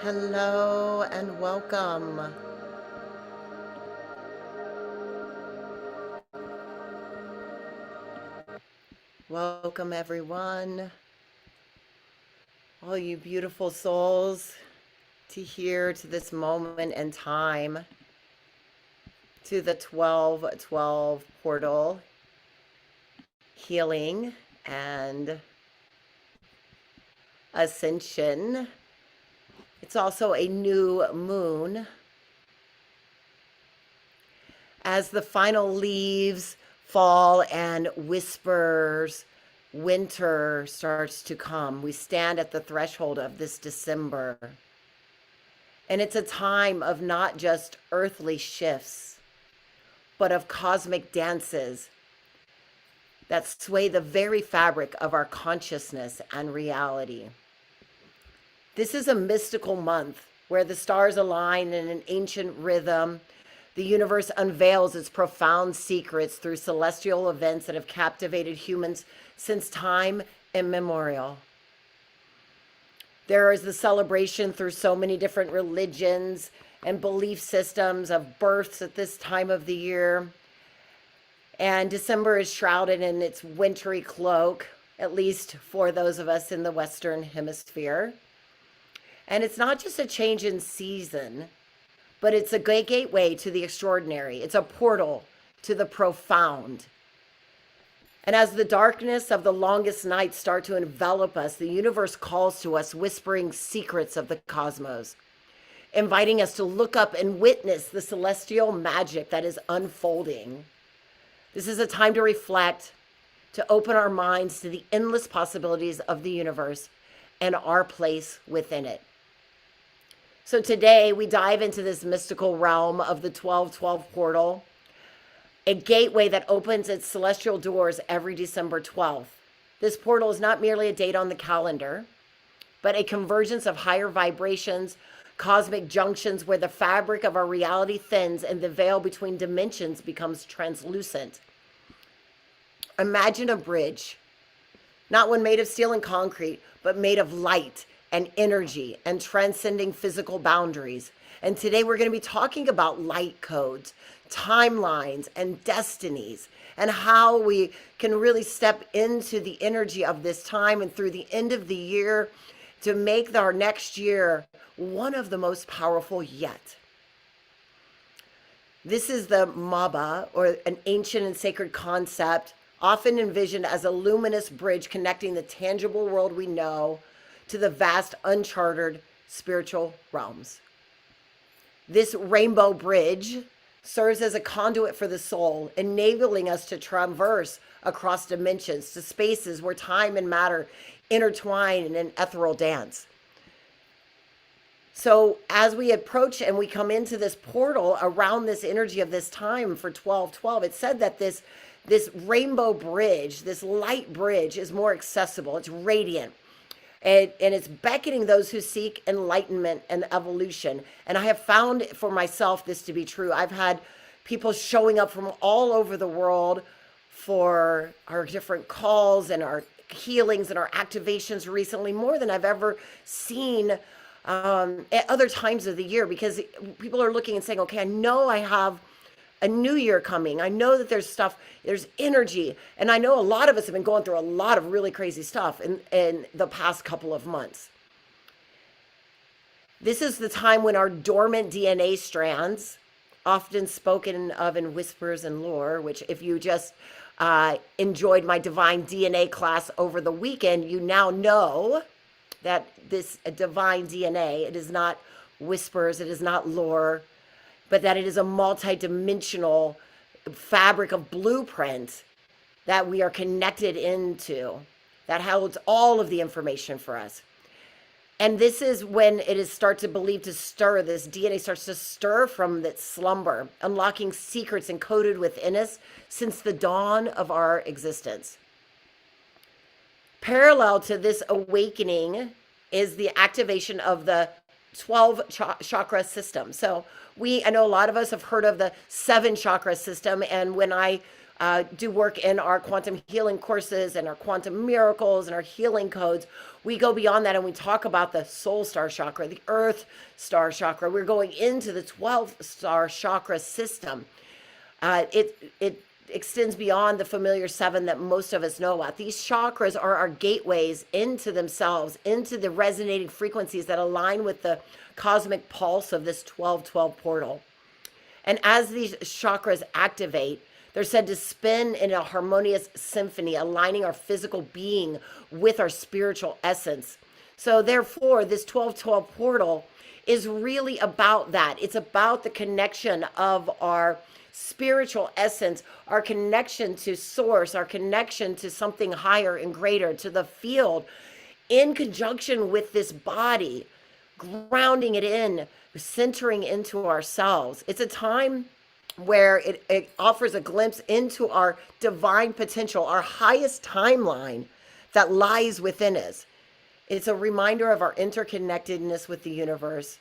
Hello and welcome. Welcome, everyone. All you beautiful souls to this moment and time, to the 1212 portal, healing and ascension. It's also a new moon. As the final leaves fall and whispers, winter starts to come. We stand at the threshold of this December. And it's a time of not just earthly shifts, but of cosmic dances that sway the very fabric of our consciousness and reality. This is a mystical month where the stars align in an ancient rhythm. The universe unveils its profound secrets through celestial events that have captivated humans since time immemorial. There is the celebration through so many different religions and belief systems of births at this time of the year. And December is shrouded in its wintry cloak, at least for those of us in the Western Hemisphere. And it's not just a change in season, but it's a gateway to the extraordinary. It's a portal to the profound. And as the darkness of the longest nights start to envelop us, the universe calls to us, whispering secrets of the cosmos, inviting us to look up and witness the celestial magic that is unfolding. This is a time to reflect, to open our minds to the endless possibilities of the universe and our place within it. So today we dive into this mystical realm of the 1212 portal, a gateway that opens its celestial doors every December 12th. This portal is not merely a date on the calendar, but a convergence of higher vibrations, cosmic junctions where the fabric of our reality thins and the veil between dimensions becomes translucent. Imagine a bridge, not one made of steel and concrete, but made of light and energy and transcending physical boundaries. And today we're going to be talking about light codes, timelines, and destinies, and how we can really step into the energy of this time and through the end of the year to make our next year one of the most powerful yet. This is the MerKaBa, or an ancient and sacred concept, often envisioned as a luminous bridge connecting the tangible world we know to the vast uncharted spiritual realms. This rainbow bridge serves as a conduit for the soul, enabling us to traverse across dimensions to spaces where time and matter intertwine in an ethereal dance. So as we approach and we come into this portal around this energy of this time for 1212, it said that this rainbow bridge, this light bridge, is more accessible. It's radiant. And it's beckoning those who seek enlightenment and evolution. And I have found for myself this to be true. I've had people showing up from all over the world for our different calls and our healings and our activations recently, more than I've ever seen at other times of the year, because people are looking and saying, okay, I know I have a new year coming. I know that there's stuff, there's energy. And I know a lot of us have been going through a lot of really crazy stuff in the past couple of months. This is the time when our dormant DNA strands, often spoken of in whispers and lore, which if you just enjoyed my divine DNA class over the weekend, you now know that this divine DNA, it is not whispers, it is not lore, but that it is a multi-dimensional fabric of blueprint that we are connected into, that holds all of the information for us. And this is when it is starts to believe to stir, this DNA starts to stir from its slumber, unlocking secrets encoded within us since the dawn of our existence. Parallel to this awakening is the activation of the 12 chakra system. So I know a lot of us have heard of the 7 chakra system. And when I do work in our quantum healing courses and our quantum miracles and our healing codes, we go beyond that and we talk about the soul star chakra, the earth star chakra. We're going into the 12 star chakra system. It extends beyond the familiar 7 that most of us know about. These chakras are our gateways into themselves, into the resonating frequencies that align with the cosmic pulse of this 1212 portal. And as these chakras activate, they're said to spin in a harmonious symphony, aligning our physical being with our spiritual essence. So therefore, this 1212 portal is really about that. It's about the connection of our spiritual essence, our connection to source, our connection to something higher and greater, to the field, in conjunction with this body, grounding it in, centering into ourselves. It's a time where it offers a glimpse into our divine potential, our highest timeline that lies within us. It's a reminder of our interconnectedness with the universe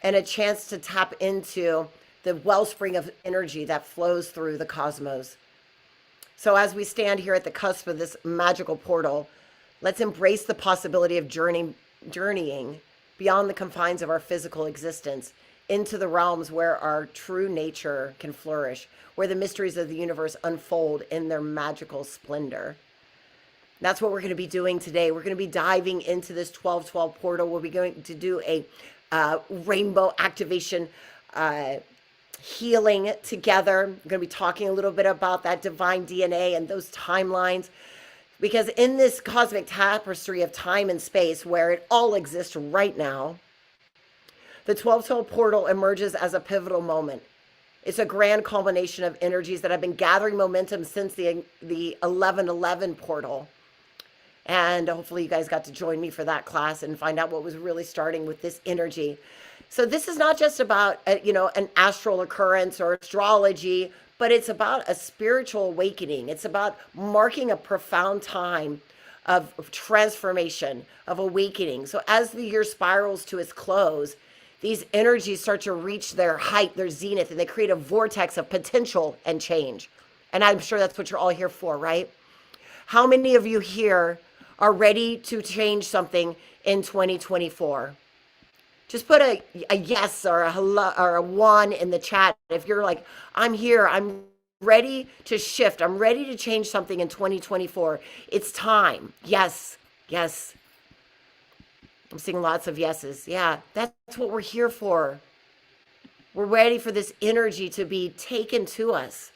and a chance to tap into the wellspring of energy that flows through the cosmos. So as we stand here at the cusp of this magical portal, let's embrace the possibility of journeying beyond the confines of our physical existence into the realms where our true nature can flourish, where the mysteries of the universe unfold in their magical splendor. That's what we're going to be doing today. We're going to be diving into this 1212 portal. We'll be going to do a rainbow activation healing together. We're going to be talking a little bit about that divine DNA and those timelines. Because in this cosmic tapestry of time and space where it all exists right now, the 1212 portal emerges as a pivotal moment. It's a grand culmination of energies that have been gathering momentum since the 1111 portal. And hopefully you guys got to join me for that class and find out what was really starting with this energy. So this is not just about, an astral occurrence or astrology, but it's about a spiritual awakening. It's about marking a profound time of transformation, of awakening. So as the year spirals to its close, these energies start to reach their height, their zenith, and they create a vortex of potential and change. And I'm sure that's what you're all here for, right? How many of you here are ready to change something in 2024? Just put a yes or a hello or a 1 in the chat. If you're like, I'm here, I'm ready to shift. I'm ready to change something in 2024. It's time. Yes, yes. I'm seeing lots of yeses. Yeah, that's what we're here for. We're ready for this energy to be taken to us,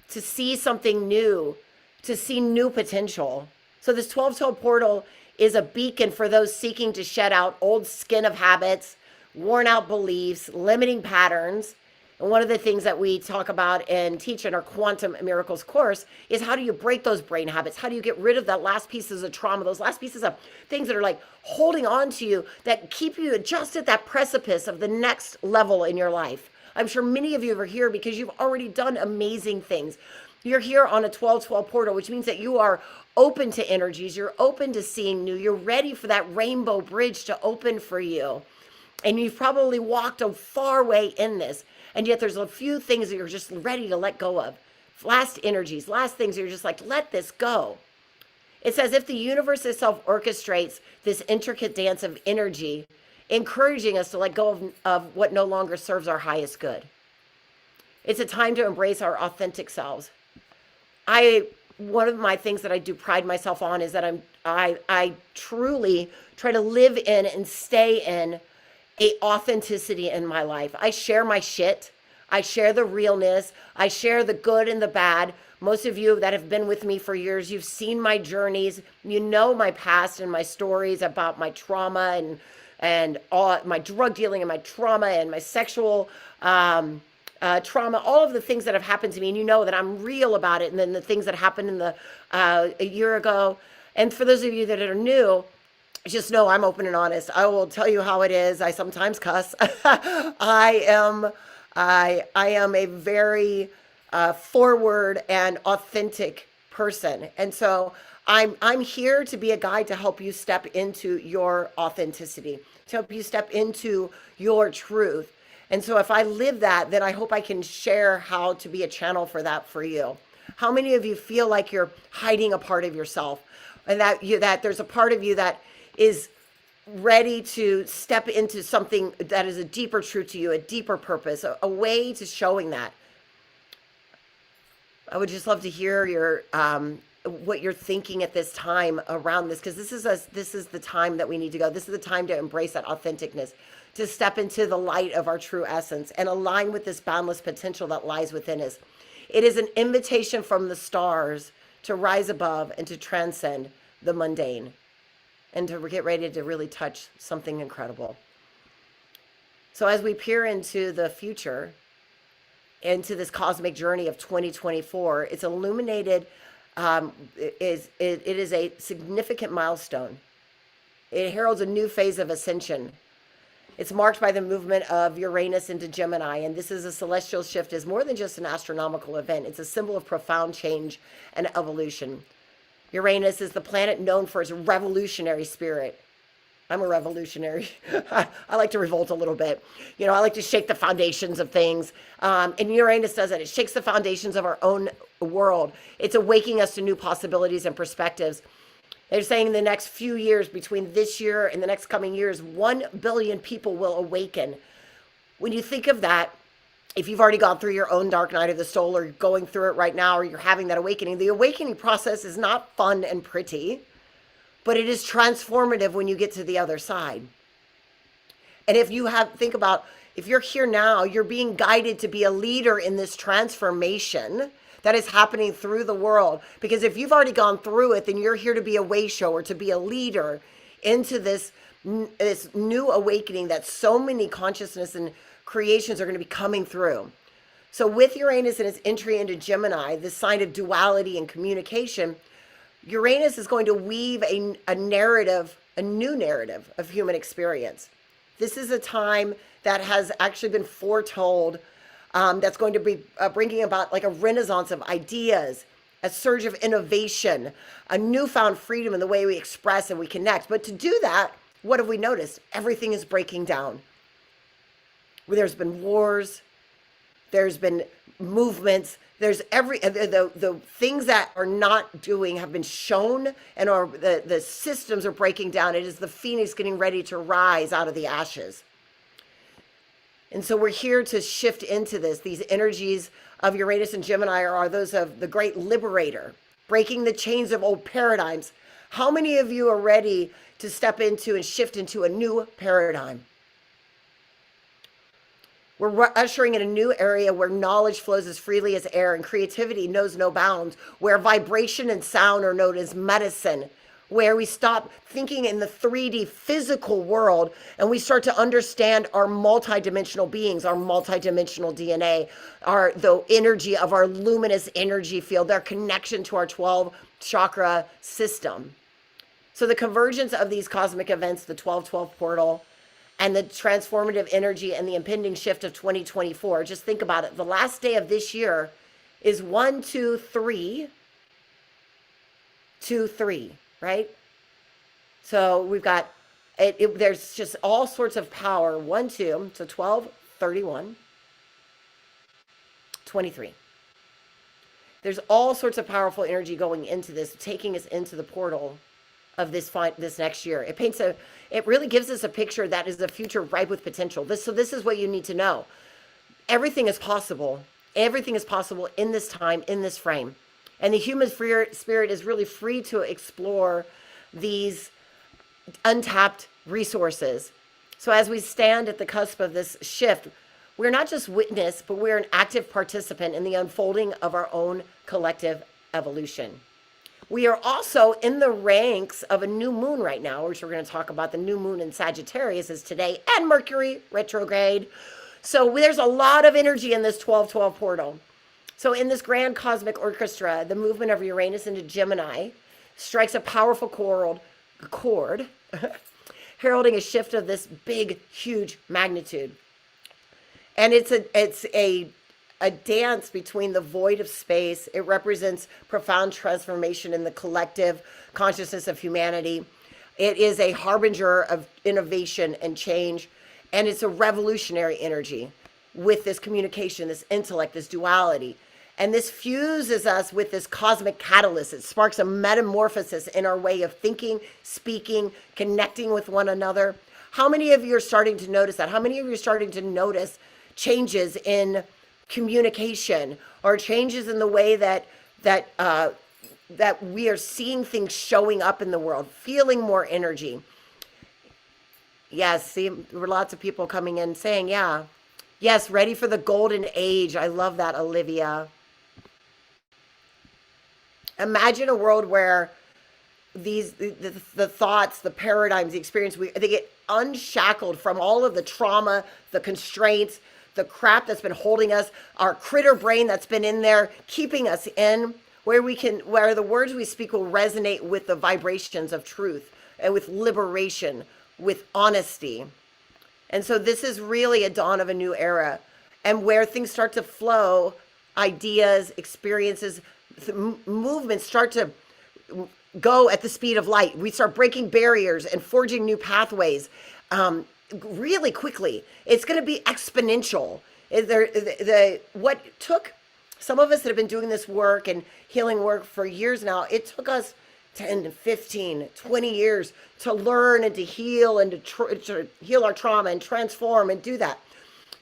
to see something new, to see new potential. So this 1212 portal is a beacon for those seeking to shed out old skin of habits, worn out beliefs, limiting patterns. And one of the things that we talk about and teach in our Quantum Miracles course is how do you break those brain habits? How do you get rid of that last pieces of trauma, those last pieces of things that are like holding on to you that keep you just at that precipice of the next level in your life? I'm sure many of you are here because you've already done amazing things. You're here on a 1212 portal, which means that you are open to energies. You're open to seeing new. You're ready for that rainbow bridge to open for you. And you've probably walked a far way in this. And yet there's a few things that you're just ready to let go of. Last energies, last things you're just like, let this go. It's as if the universe itself orchestrates this intricate dance of energy, encouraging us to let go of what no longer serves our highest good. It's a time to embrace our authentic selves. One of my things that I do pride myself on is that I truly try to live in and stay in a authenticity in my life. I share my shit. I share the realness. I share the good and the bad. Most of you that have been with me for years, you've seen my journeys. You know my past and my stories about my trauma and all my drug dealing and my trauma and my sexual trauma, all of the things that have happened to me, and you know that I'm real about it. And then the things that happened in a year ago. And for those of you that are new, just know I'm open and honest. I will tell you how it is. I sometimes cuss. I am a very forward and authentic person, and so I'm here to be a guide to help you step into your authenticity, to help you step into your truth. And so if I live that, then I hope I can share how to be a channel for that for you. How many of you feel like you're hiding a part of yourself, and that there's a part of you that is ready to step into something that is a deeper truth to you, a deeper purpose, a way to showing that? I would just love to hear your what you're thinking at this time around this, because this is the time that we need to go. This is the time to embrace that authenticness, to step into the light of our true essence and align with this boundless potential that lies within us. It is an invitation from the stars to rise above and to transcend the mundane and to get ready to really touch something incredible. So as we peer into the future, into this cosmic journey of 2024, it's illuminated. It is a significant milestone. It heralds a new phase of ascension. It's marked by the movement of Uranus into Gemini, and this is a celestial shift. Is more than just an astronomical event. It's a symbol of profound change and evolution. Uranus is the planet known for its revolutionary spirit. I'm a revolutionary. I like to revolt a little bit. You know, I like to shake the foundations of things. And Uranus does it. It shakes the foundations of our own world. It's awakening us to new possibilities and perspectives. They're saying in the next few years, between this year and the next coming years, 1 billion people will awaken. When you think of that, if you've already gone through your own dark night of the soul, or you're going through it right now, or you're having that awakening, the awakening process is not fun and pretty, but it is transformative when you get to the other side. And if you think about, if you're here now, you're being guided to be a leader in this transformation that is happening through the world. Because if you've already gone through it, then you're here to be a way shower, to be a leader into this new awakening that so many consciousness and creations are going to be coming through. So with Uranus and its entry into Gemini, this sign of duality and communication, Uranus is going to weave a narrative, a new narrative of human experience. This is a time that has actually been foretold, that's going to be bringing about like a renaissance of ideas, a surge of innovation, a newfound freedom in the way we express and we connect. But to do that, what have we noticed? Everything is breaking down. There's been wars, there's been movements, there's the things that are not doing have been shown, and the systems are breaking down. It is the phoenix getting ready to rise out of the ashes. And so we're here to shift into this. These energies of Uranus and Gemini are those of the great liberator, breaking the chains of old paradigms. How many of you are ready to step into and shift into a new paradigm? We're ushering in a new area where knowledge flows as freely as air and creativity knows no bounds, where vibration and sound are known as medicine, where we stop thinking in the 3D physical world and we start to understand our multidimensional beings, our multidimensional DNA, the energy of our luminous energy field, their connection to our 12 chakra system. So the convergence of these cosmic events, the 1212 portal, and the transformative energy and the impending shift of 2024. Just think about it. The last day of this year is 1, 2, 3, 2, 3, right? So we've got, there's just all sorts of power. 1, 2, so 12, 31, 23. There's all sorts of powerful energy going into this, taking us into the portal of this next year. It really gives us a picture that is a future ripe with potential. So this is what you need to know. Everything is possible. Everything is possible in this time, in this frame. And the human spirit is really free to explore these untapped resources. So as we stand at the cusp of this shift, we're not just witness, but we're an active participant in the unfolding of our own collective evolution. We are also in the ranks of a new moon right now, which we're going to talk about. The new moon in Sagittarius is today, and Mercury retrograde. So there's a lot of energy in this 1212 portal. So in this grand cosmic orchestra, the movement of Uranus into Gemini strikes a powerful chord, heralding a shift of this big, huge magnitude. And it's a dance between the void of space. It represents profound transformation in the collective consciousness of humanity. It is a harbinger of innovation and change. And it's a revolutionary energy with this communication, this intellect, this duality. And this fuses us with this cosmic catalyst. It sparks a metamorphosis in our way of thinking, speaking, connecting with one another. How many of you are starting to notice that? How many of you are starting to notice changes in communication or changes in the way that we are seeing things showing up in the world, feeling more energy? Yes, see, there were lots of people coming in saying, yeah, yes, ready for the golden age. I love that, Olivia. Imagine a world where the thoughts, the paradigms, the experience, they get unshackled from all of the trauma, the constraints, the crap that's been holding us, our critter brain that's been in there, keeping us in, where the words we speak will resonate with the vibrations of truth and with liberation, with honesty. And so this is really a dawn of a new era, and where things start to flow, ideas, experiences, movements start to go at the speed of light. We start breaking barriers and forging new pathways really quickly. It's going to be exponential. What took some of us that have been doing this work and healing work for years now, it took us 10 to 15, 20 years to learn and to heal and to heal our trauma and transform and do that.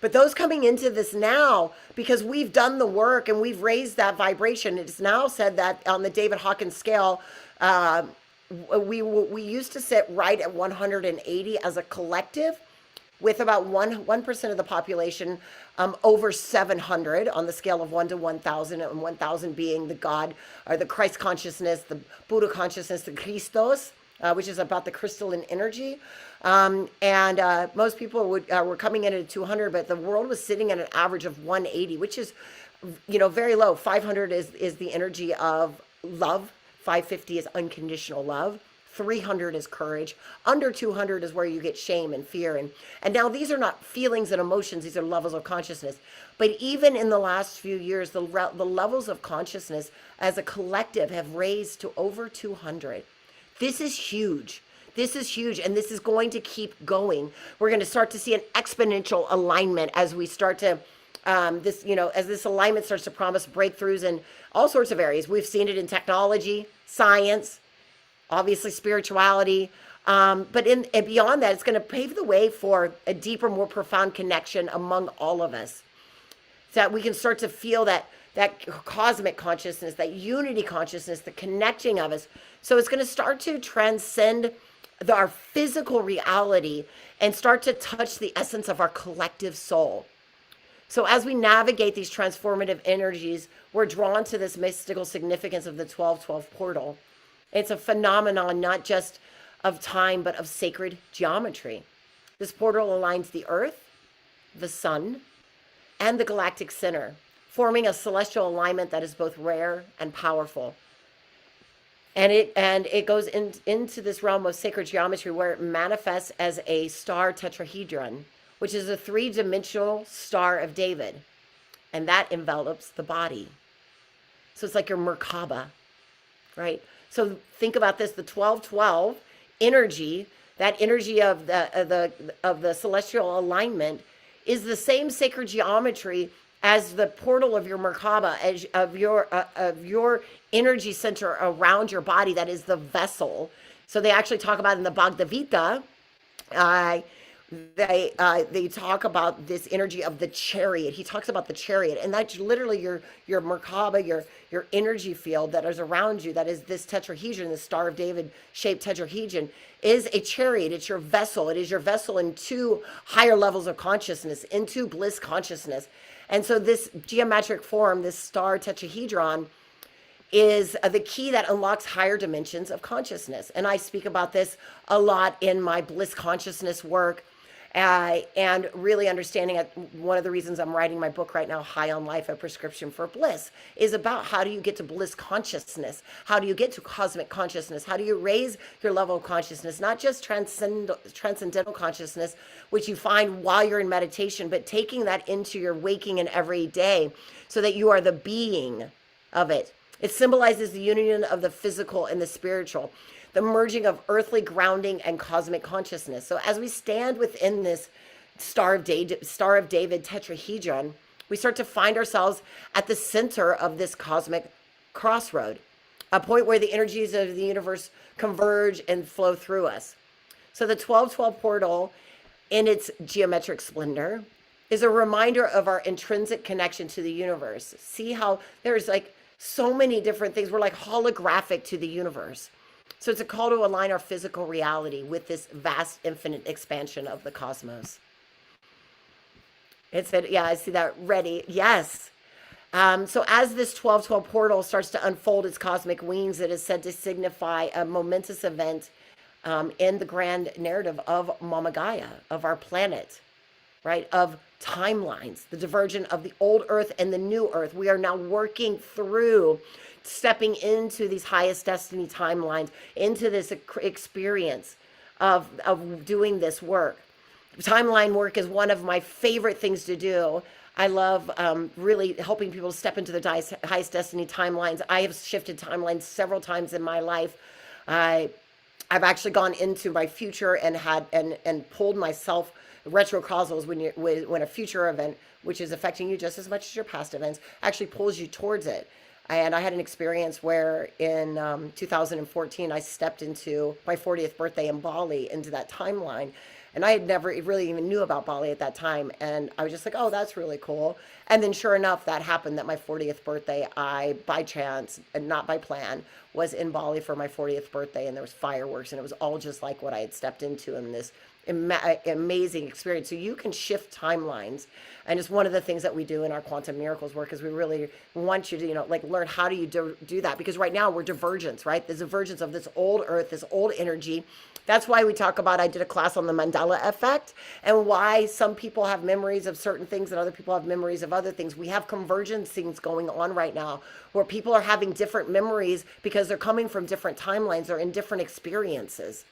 But those coming into this now, because we've done the work and we've raised that vibration, it's now said that on the David Hawkins scale, we used to sit right at 180 as a collective, with about 1% of the population over 700 on the scale of 1 to 1,000, and 1,000 being the God or the Christ consciousness, the Buddha consciousness, the Christos, which is about the crystalline energy. Most people were coming in at 200, but the world was sitting at an average of 180, which is, very low. 500 is the energy of love. 550 is unconditional love. 300 is courage. Under 200 is where you get shame and fear. And now these are not feelings and emotions. These are levels of consciousness. But even in the last few years, the levels of consciousness as a collective have raised to over 200. This is huge. This is huge, and this is going to keep going. We're going to start to see an exponential alignment as we start to, as this alignment starts to promise breakthroughs in all sorts of areas. We've seen it in technology, science, obviously spirituality, but and beyond that, it's going to pave the way for a deeper, more profound connection among all of us, so that we can start to feel that cosmic consciousness, that unity consciousness, the connecting of us. So it's going to start to transcend our physical reality and start to touch the essence of our collective soul. So as we navigate these transformative energies, we're drawn to this mystical significance of the 1212 portal. It's a phenomenon not just of time, but of sacred geometry. This portal aligns the earth, the sun, and the galactic center, forming a celestial alignment that is both rare and powerful. And it goes into this realm of sacred geometry where it manifests as a star tetrahedron, which is a three-dimensional star of David. And that envelops the body. So it's like your MerKaBa, right? So think about this, the 1212 energy, that energy of the celestial alignment, is the same sacred geometry as the portal of your MerKaBa, of your energy center around your body, that is the vessel. So they actually talk about in the Bhagavad Gita, they talk about this energy of the chariot. He talks about the chariot, and that's literally your MerKaBa, your energy field that is around you, that is this tetrahedron, the Star of David shaped tetrahedron, is a chariot. It's your vessel. It is your vessel into higher levels of consciousness, into bliss consciousness. And so this geometric form, this star tetrahedron, is the key that unlocks higher dimensions of consciousness. And I speak about this a lot in my bliss consciousness work, and really understanding one of the reasons I'm writing my book right now, High on Life, A Prescription for Bliss, is about how do you get to bliss consciousness? How do you get to cosmic consciousness? How do you raise your level of consciousness? Not just transcendental consciousness, which you find while you're in meditation, but taking that into your waking and every day so that you are the being of it. It symbolizes the union of the physical and the spiritual, the merging of earthly grounding and cosmic consciousness. So as we stand within this Star of David tetrahedron, we start to find ourselves at the center of this cosmic crossroad, a point where the energies of the universe converge and flow through us. So the 1212 portal, in its geometric splendor, is a reminder of our intrinsic connection to the universe. See how there's like so many different things. We're like holographic to the universe. So it's a call to align our physical reality with this vast, infinite expansion of the cosmos. It said, yeah, I see that ready. Yes. So as this 1212 portal starts to unfold its cosmic wings, it is said to signify a momentous event in the grand narrative of Mama Gaia, of our planet, right? Of timelines, the divergence of the old earth and the new earth. We are now working through stepping into these highest destiny timelines, into this experience of doing this work. Timeline work is one of my favorite things to do. I love really helping people step into the highest destiny timelines. I have shifted timelines several times in my life. I've actually gone into my future and had and pulled myself. Retrocausals, when a future event, which is affecting you just as much as your past events, actually pulls you towards it. And I had an experience where in 2014, I stepped into my 40th birthday in Bali, into that timeline. And I had never really even knew about Bali at that time. And I was just like, oh, that's really cool. And then sure enough, that happened, that my 40th birthday, I, by chance, and not by plan, was in Bali for my 40th birthday. And there was fireworks, and it was all just like what I had stepped into in this amazing experience. So you can shift timelines. And it's one of the things that we do in our quantum miracles work, is we really want you to, like learn how do you do that? Because right now we're divergence, right? The divergence of this old earth, this old energy. That's why we talk about, I did a class on the Mandela effect, and why some people have memories of certain things and other people have memories of other things. We have convergence things going on right now where people are having different memories because they're coming from different timelines or in different experiences.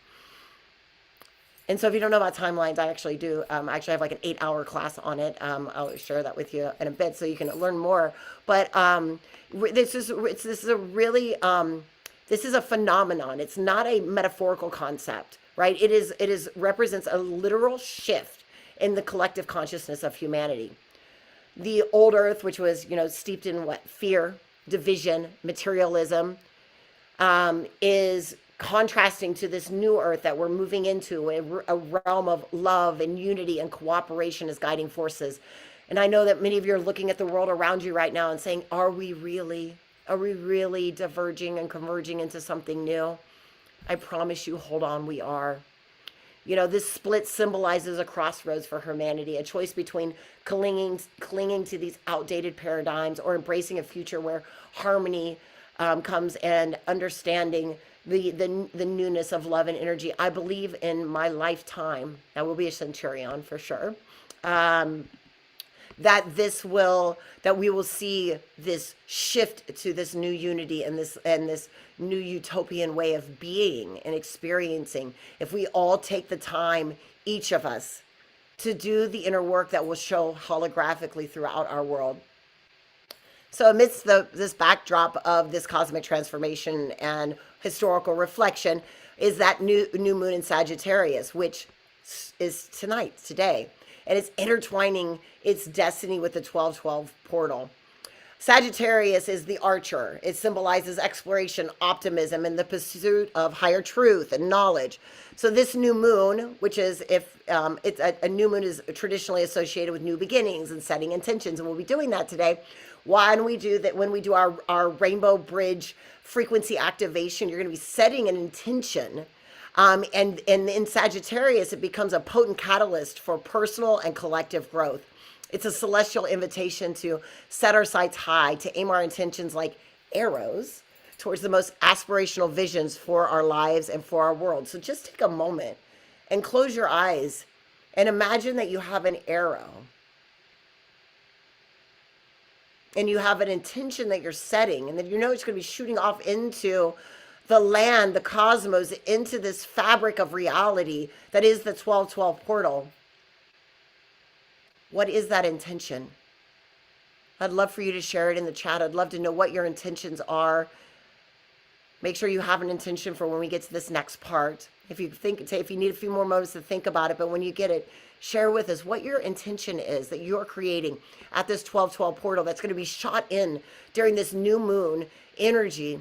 And so if you don't know about timelines, I actually do. I actually have like an 8-hour class on it. I'll share that with you in a bit so you can learn more. But this is a really, this is a phenomenon. It's not a metaphorical concept, right? It represents a literal shift in the collective consciousness of humanity. The old earth, which was, steeped in what? Fear, division, materialism, is contrasting to this new earth that we're moving into, a realm of love and unity and cooperation as guiding forces. And I know that many of you are looking at the world around you right now and saying, are we really diverging and converging into something new? I promise you, hold on, we are. This split symbolizes a crossroads for humanity, a choice between clinging to these outdated paradigms or embracing a future where harmony comes, and understanding the newness of love and energy. I believe in my lifetime, I will be a centurion for sure, that we will see this shift to this new unity and this new utopian way of being and experiencing, if we all take the time, each of us, to do the inner work that will show holographically throughout our world. So amidst this backdrop of this cosmic transformation and historical reflection is that new moon in Sagittarius, which is today. And it's intertwining its destiny with the 1212 portal. Sagittarius is the archer. It symbolizes exploration, optimism, and the pursuit of higher truth and knowledge. So this new moon, which is, if it's a new moon, is traditionally associated with new beginnings and setting intentions, and we'll be doing that today. When we do our rainbow bridge frequency activation, you're going to be setting an intention. And in Sagittarius, it becomes a potent catalyst for personal and collective growth. It's a celestial invitation to set our sights high, to aim our intentions like arrows towards the most aspirational visions for our lives and for our world. So just take a moment and close your eyes and imagine that you have an arrow. And you have an intention that you're setting, and then it's going to be shooting off into the land, the cosmos, into this fabric of reality that is the 1212 portal. What is that intention? I'd love for you to share it in the chat. I'd love to know what your intentions are. Make sure you have an intention for when we get to this next part. If you need a few more moments to think about it, but when you get it, share with us what your intention is that you're creating at this 12/12 portal that's going to be shot in during this new moon energy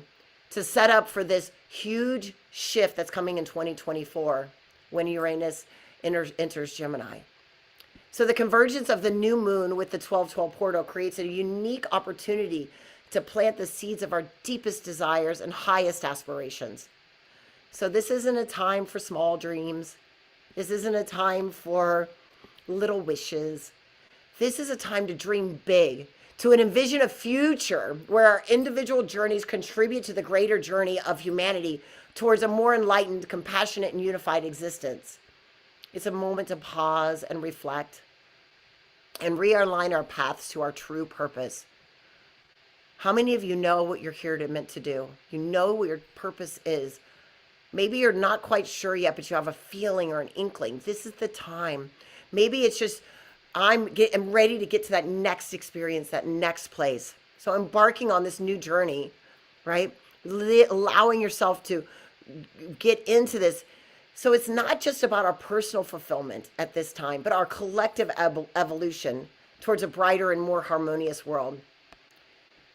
to set up for this huge shift that's coming in 2024 when Uranus enters Gemini. So the convergence of the new moon with the 12/12 portal creates a unique opportunity to plant the seeds of our deepest desires and highest aspirations. So this isn't a time for small dreams. This isn't a time for little wishes. This is a time to dream big, to envision a future where our individual journeys contribute to the greater journey of humanity towards a more enlightened, compassionate, and unified existence. It's a moment to pause and reflect and realign our paths to our true purpose. How many of you know what you're here to meant to do? You know what your purpose is. Maybe you're not quite sure yet, but you have a feeling or an inkling. This is the time. Maybe it's just, I'm ready to get to that next experience, that next place. So embarking on this new journey, right? Allowing yourself to get into this. So it's not just about our personal fulfillment at this time, but our collective evolution towards a brighter and more harmonious world.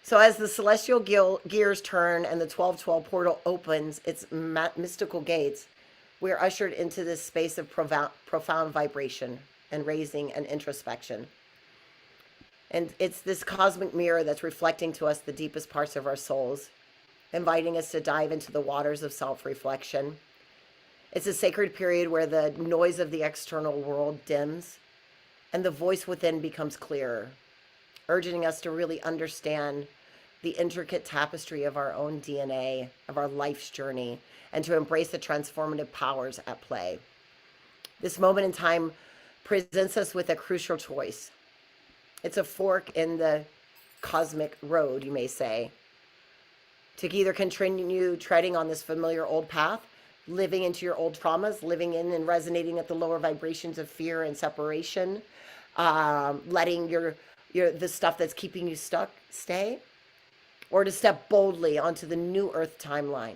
So as the celestial gears turn and the 12/12 portal opens its mystical gates, we are ushered into this space of profound vibration and raising and introspection. And it's this cosmic mirror that's reflecting to us the deepest parts of our souls, inviting us to dive into the waters of self-reflection. It's a sacred period where the noise of the external world dims and the voice within becomes clearer, urging us to really understand the intricate tapestry of our own DNA, of our life's journey, and to embrace the transformative powers at play. This moment in time presents us with a crucial choice. It's a fork in the cosmic road, you may say, to either continue treading on this familiar old path, living into your old traumas, living in and resonating at the lower vibrations of fear and separation, letting the stuff that's keeping you stuck stay, or to step boldly onto the new earth timeline,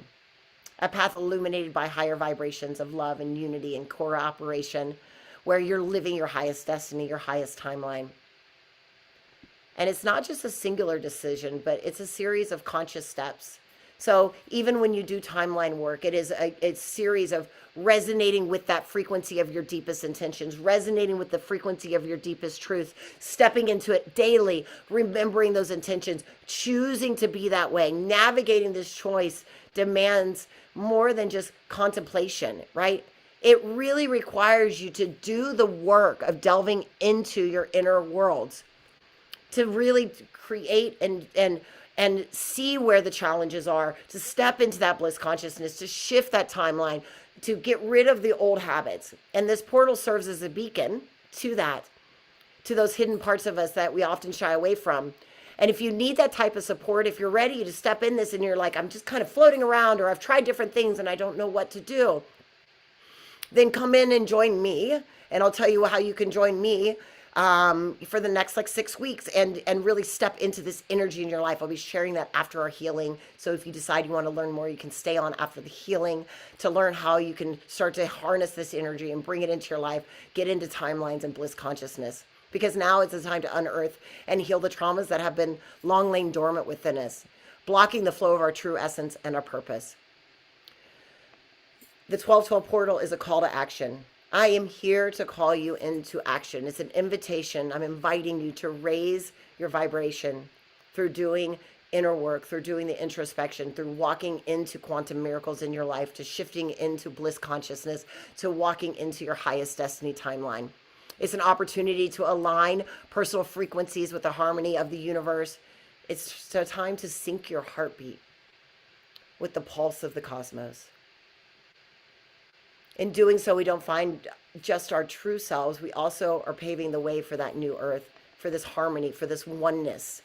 a path illuminated by higher vibrations of love and unity and cooperation, where you're living your highest destiny, your highest timeline. And it's not just a singular decision, but it's a series of conscious steps. So even when you do timeline work, it is a series of resonating with that frequency of your deepest intentions, resonating with the frequency of your deepest truth, stepping into it daily, remembering those intentions, choosing to be that way. Navigating this choice demands more than just contemplation, right? It really requires you to do the work of delving into your inner worlds, to really create and see where the challenges are, to step into that bliss consciousness, to shift that timeline, to get rid of the old habits. And this portal serves as a beacon to that, to those hidden parts of us that we often shy away from. And if you need that type of support, if you're ready to step in this and you're like, I'm just kind of floating around, or I've tried different things and I don't know what to do, then come in and join me. And I'll tell you how you can join me for the next 6 weeks and really step into this energy in your life. I'll be sharing that after our healing. So if you decide you want to learn more, you can stay on after the healing to learn how you can start to harness this energy and bring it into your life, get into timelines and bliss consciousness. Because now it's the time to unearth and heal the traumas that have been long lain dormant within us, blocking the flow of our true essence and our purpose. The 12/12 portal is a call to action. I am here to call you into action. It's an invitation. I'm inviting you to raise your vibration through doing inner work, through doing the introspection, through walking into quantum miracles in your life, to shifting into bliss consciousness, to walking into your highest destiny timeline. It's an opportunity to align personal frequencies with the harmony of the universe. It's a time to sync your heartbeat with the pulse of the cosmos. In doing so, we don't find just our true selves. We also are paving the way for that new earth, for this harmony, for this oneness.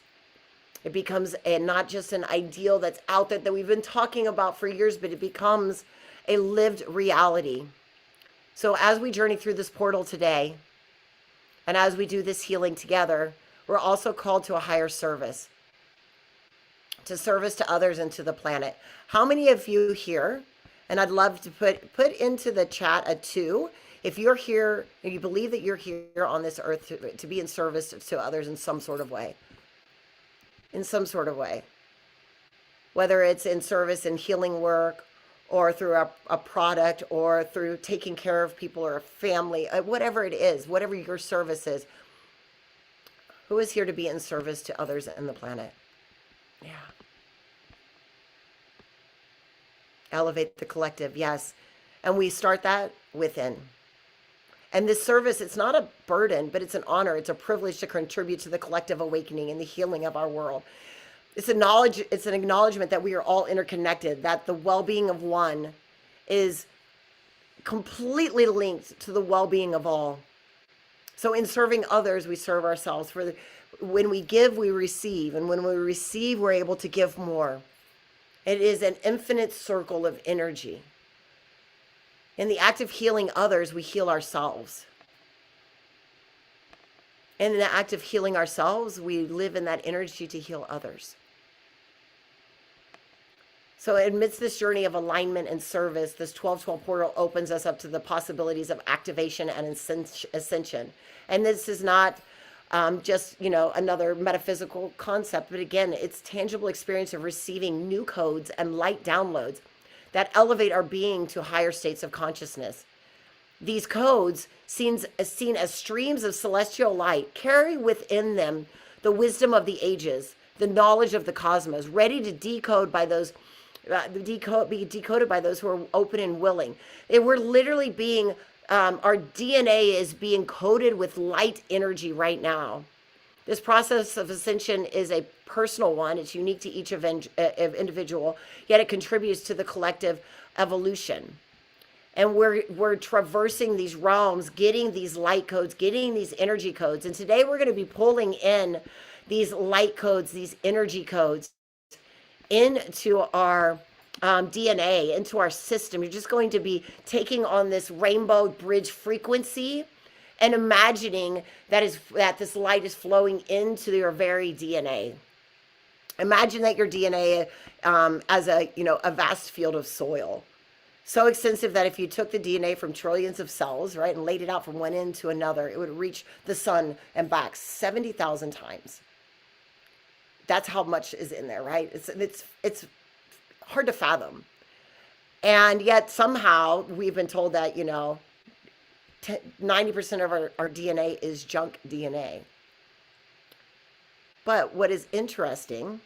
It becomes not just an ideal that's out there that we've been talking about for years, but it becomes a lived reality. So as we journey through this portal today, and as we do this healing together, we're also called to a higher service, to service to others and to the planet. How many of you here, and I'd love to put into the chat a 2, if you're here and you believe that you're here on this earth to be in service to others in some sort of way. In some sort of way. Whether it's in service and healing work, or through a product, or through taking care of people or a family, whatever it is, whatever your service is. Who is here to be in service to others and the planet? Yeah. Elevate the collective, yes. And we start that within. And this service, it's not a burden, but it's an honor. It's a privilege to contribute to the collective awakening and the healing of our world. It's an acknowledgement that we are all interconnected, that the well-being of one is completely linked to the well-being of all. So in serving others, we serve ourselves. When we give, we receive. And when we receive, we're able to give more. It is an infinite circle of energy. In the act of healing others, we heal ourselves. And in the act of healing ourselves, we live in that energy to heal others. So amidst this journey of alignment and service, this 1212 portal opens us up to the possibilities of activation and ascension. And this is not just, another metaphysical concept, but again, it's tangible experience of receiving new codes and light downloads that elevate our being to higher states of consciousness. These codes, seen as streams of celestial light, carry within them the wisdom of the ages, the knowledge of the cosmos, ready to be decoded by those who are open and willing. We're literally being, our DNA is being coded with light energy right now. This process of ascension is a personal one. It's unique to each individual, yet it contributes to the collective evolution. And we're traversing these realms, getting these light codes, getting these energy codes. And today we're going to be pulling in these light codes, these energy codes into our DNA, into our system. You're just going to be taking on this rainbow bridge frequency and imagining that this light is flowing into your very DNA. Imagine that your DNA as a vast field of soil. So extensive that if you took the DNA from trillions of cells, right, and laid it out from one end to another, it would reach the sun and back 70,000 times. That's how much is in there, right? It's hard to fathom. And yet somehow we've been told that, 90% of our DNA is junk DNA. But what is interesting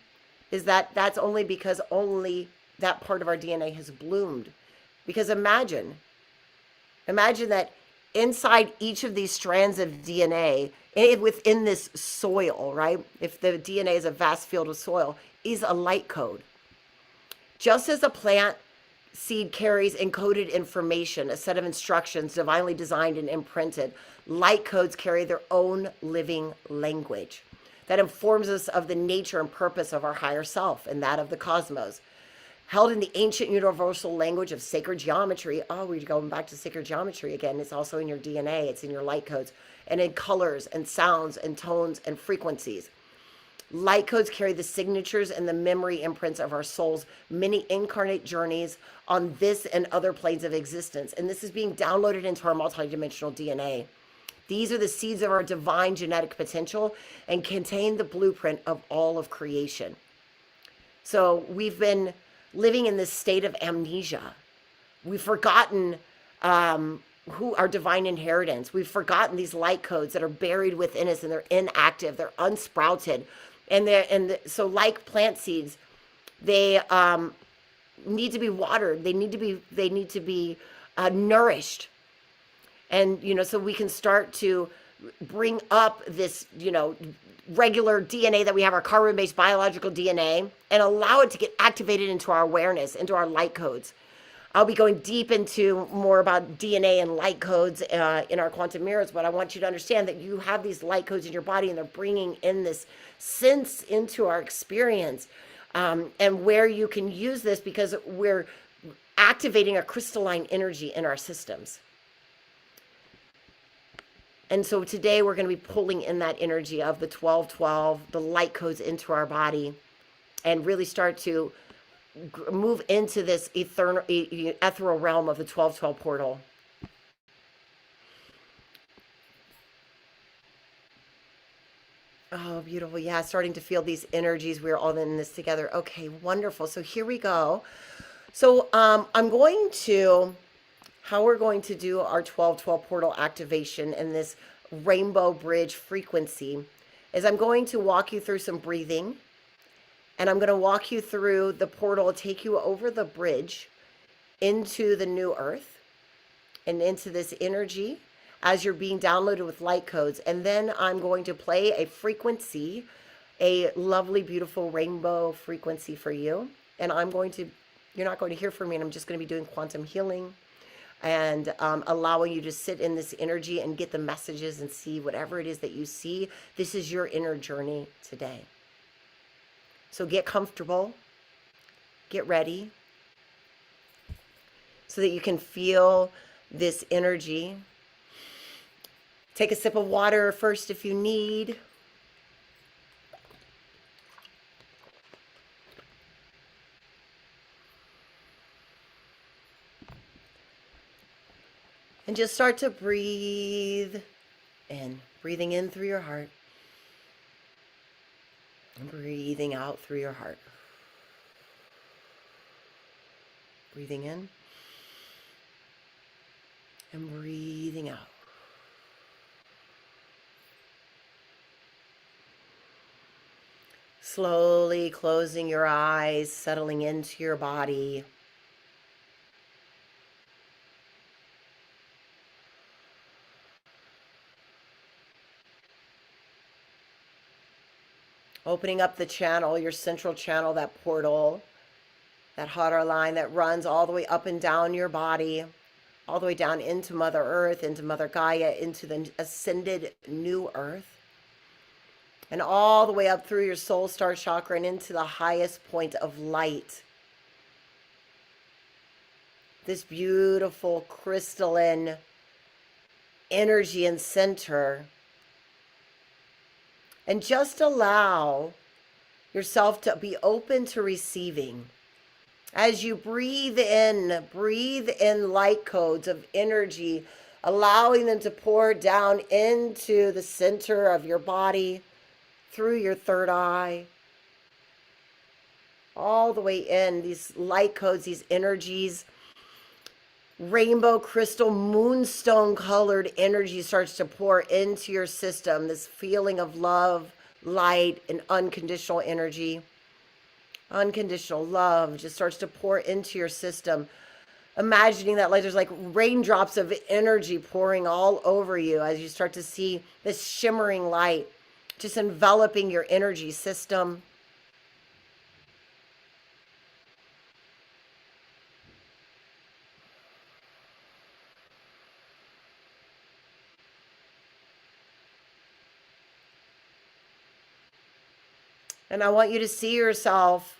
is that that's only because only that part of our DNA has bloomed. Because imagine that inside each of these strands of DNA, within this soil, right? If the DNA is a vast field of soil, is a light code. Just as a plant seed carries encoded information, a set of instructions divinely designed and imprinted, light codes carry their own living language that informs us of the nature and purpose of our higher self and that of the cosmos. Held in the ancient universal language of sacred geometry. Oh, we're going back to sacred geometry again. It's also in your DNA. It's in your light codes. And in colors and sounds and tones and frequencies. Light codes carry the signatures and the memory imprints of our soul's many incarnate journeys on this and other planes of existence. And this is being downloaded into our multidimensional DNA. These are the seeds of our divine genetic potential and contain the blueprint of all of creation. So we've been living in this state of amnesia. We've forgotten who our divine inheritance. We've forgotten these light codes that are buried within us, and they're inactive, they're unsprouted. So like plant seeds, they need to be watered. They need to be nourished. And, so we can start to bring up this, regular DNA that we have, our carbon-based biological DNA, and allow it to get activated into our awareness, into our light codes. I'll be going deep into more about DNA and light codes in our quantum mirrors, but I want you to understand that you have these light codes in your body, and they're bringing in this sense into our experience, and where you can use this because we're activating a crystalline energy in our systems. And so today we're going to be pulling in that energy of the 1212, the light codes into our body. and really start to move into this ethereal realm of the 1212 portal. Oh, beautiful. Yeah, starting to feel these energies. We're all in this together. Okay, wonderful. So here we go. So I'm going to, how we're going to do our 1212 portal activation in this rainbow bridge frequency is I'm going to walk you through some breathing, and I'm going to walk you through the portal, take you over the bridge into the new earth and into this energy as you're being downloaded with light codes. And then I'm going to play a frequency, a lovely, beautiful rainbow frequency for you. And you're not going to hear from me, and I'm just going to be doing quantum healing and allowing you to sit in this energy and get the messages and see whatever it is that you see. This is your inner journey today. So get comfortable, get ready, so that you can feel this energy. Take a sip of water first if you need. And just start to breathe in, breathing in through your heart, and breathing out through your heart. Breathing in and breathing out. Slowly closing your eyes, settling into your body. Opening up the channel, your central channel, that portal, that hot air line that runs all the way up and down your body, all the way down into Mother Earth, into Mother Gaia, into the ascended new earth, and all the way up through your soul star chakra and into the highest point of light. This beautiful crystalline energy and center. And just allow yourself to be open to receiving. As you breathe in light codes of energy, allowing them to pour down into the center of your body, through your third eye, all the way in. These light codes, these energies, rainbow crystal moonstone colored energy starts to pour into your system. This feeling of love, light, and unconditional energy. Unconditional love just starts to pour into your system. Imagining that like there's like raindrops of energy pouring all over you as you start to see this shimmering light just enveloping your energy system. And I want you to see yourself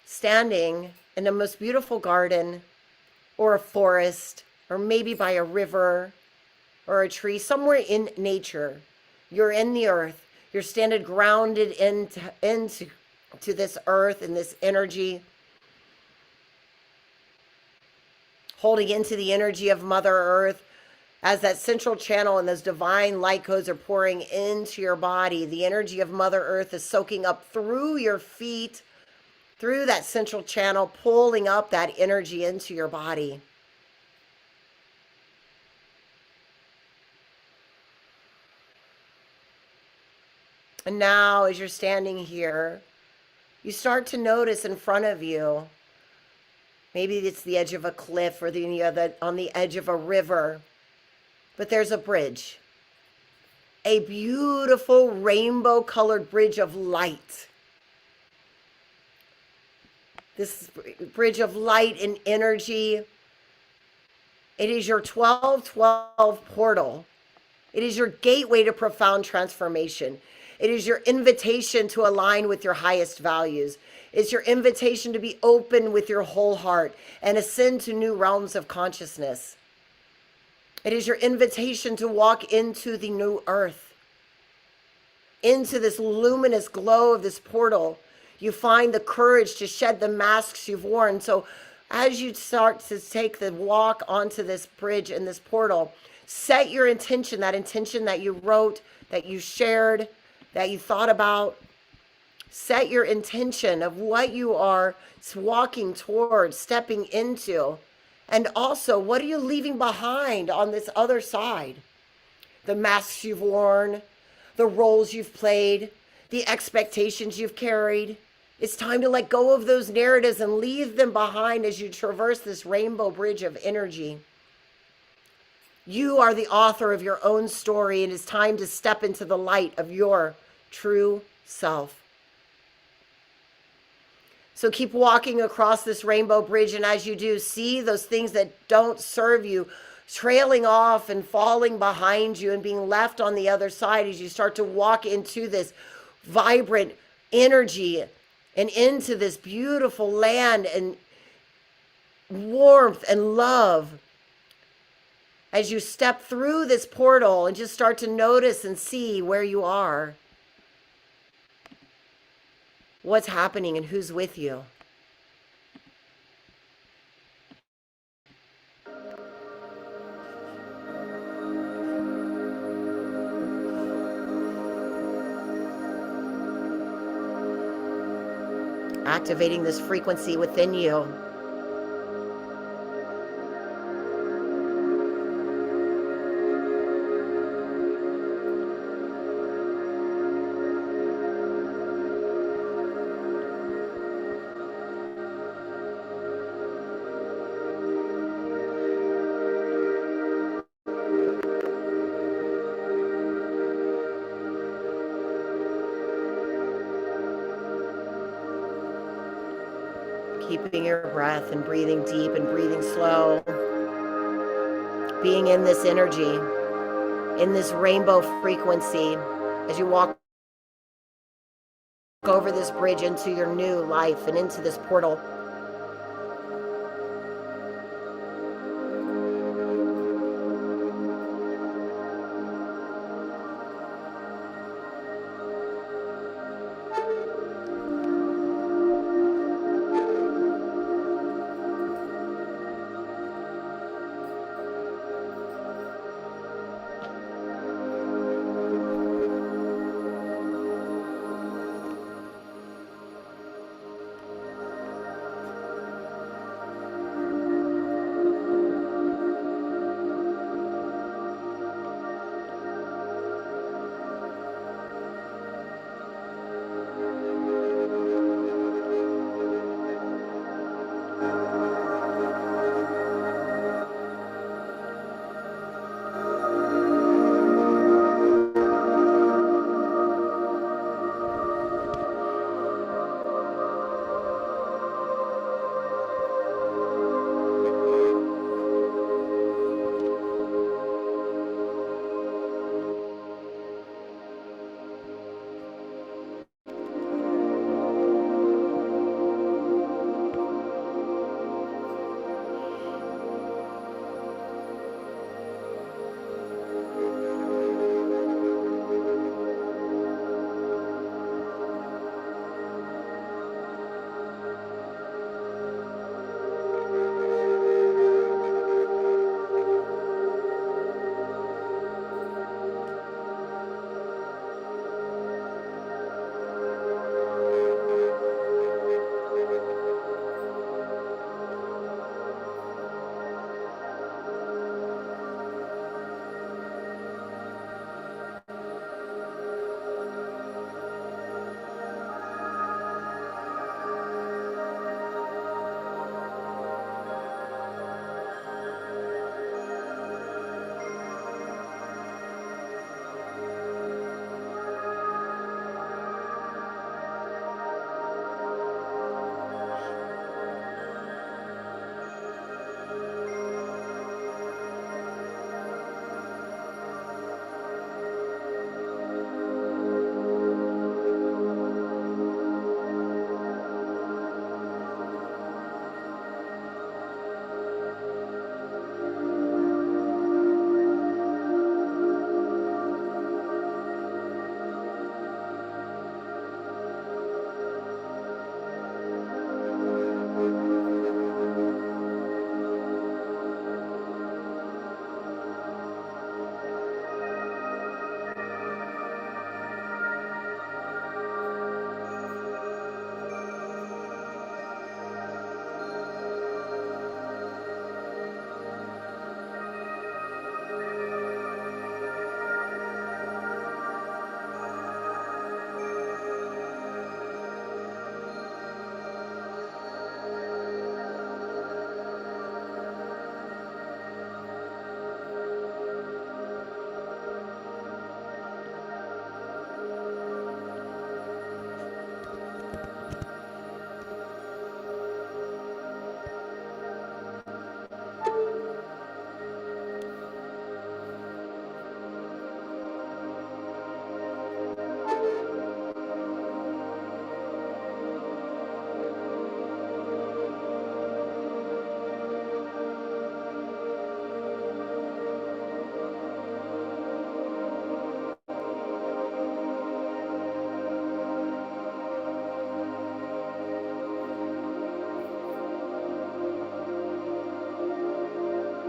standing in the most beautiful garden or a forest or maybe by a river or a tree, somewhere in nature. You're in the earth. You're standing grounded into this earth and this energy, holding into the energy of Mother Earth as that central channel and those divine light codes are pouring into your body. The energy of Mother Earth is soaking up through your feet, through that central channel, pulling up that energy into your body. And now, as you're standing here, you start to notice in front of you, maybe it's the edge of a cliff or on the edge of a river, but there's a bridge, a beautiful rainbow colored bridge of light. This bridge of light and energy, it is your 1212 portal. It is your gateway to profound transformation. It is your invitation to align with your highest values. It's your invitation to be open with your whole heart and ascend to new realms of consciousness. It is your invitation to walk into the new earth, into this luminous glow of this portal. You find the courage to shed the masks you've worn. So as you start to take the walk onto this bridge and this portal, set your intention, that intention that you wrote, that you shared, that you thought about. Set your intention of what you are walking towards, stepping into. And also, what are you leaving behind on this other side? The masks you've worn, the roles you've played, the expectations you've carried. It's time to let go of those narratives and leave them behind as you traverse this rainbow bridge of energy. You are the author of your own story, and it's time to step into the light of your true self. So keep walking across this rainbow bridge, and as you do, see those things that don't serve you trailing off and falling behind you and being left on the other side as you start to walk into this vibrant energy and into this beautiful land and warmth and love. As you step through this portal and just start to notice and see where you are, what's happening and who's with you. Activating this frequency within you. Keeping your breath and breathing deep and breathing slow. Being in this energy, in this rainbow frequency, as you walk over this bridge into your new life and into this portal.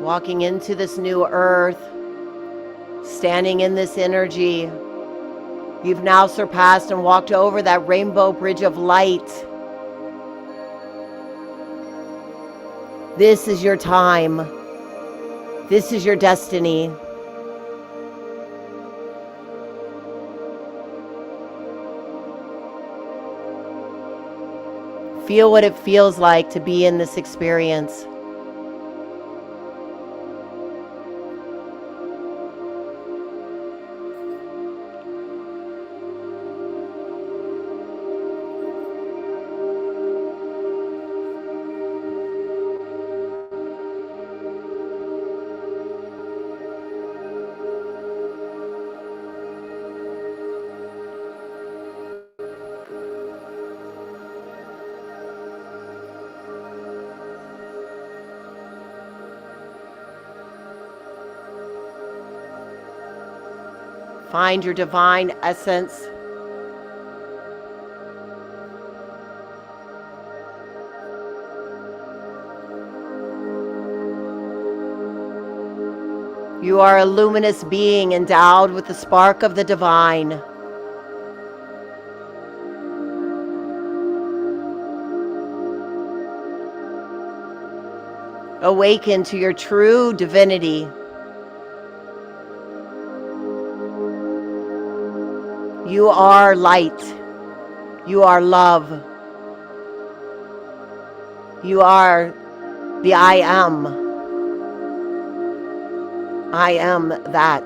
Walking into this new earth, standing in this energy. You've now surpassed and walked over that rainbow bridge of light. This is your time. This is your destiny. Feel what it feels like to be in this experience. Find your divine essence. You are a luminous being endowed with the spark of the divine. Awaken to your true divinity. You are light. You are love. You are the I am. I am that.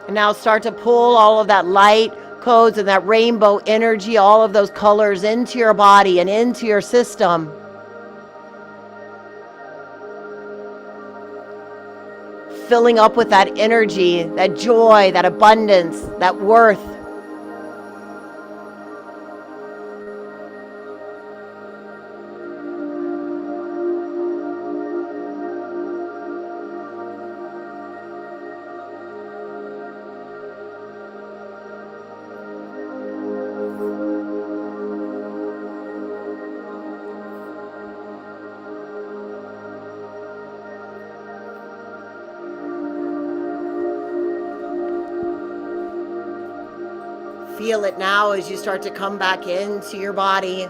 And now start to pull all of that light codes and that rainbow energy, all of those colors into your body and into your system. Filling up with that energy, that joy, that abundance, that worth. Feel it now as you start to come back into your body.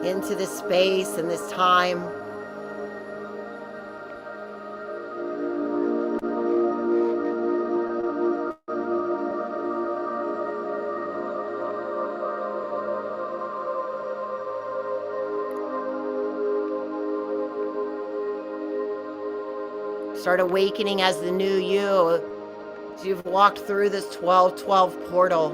Into this space and this time. Start awakening as the new you. As you've walked through this 12-12 portal.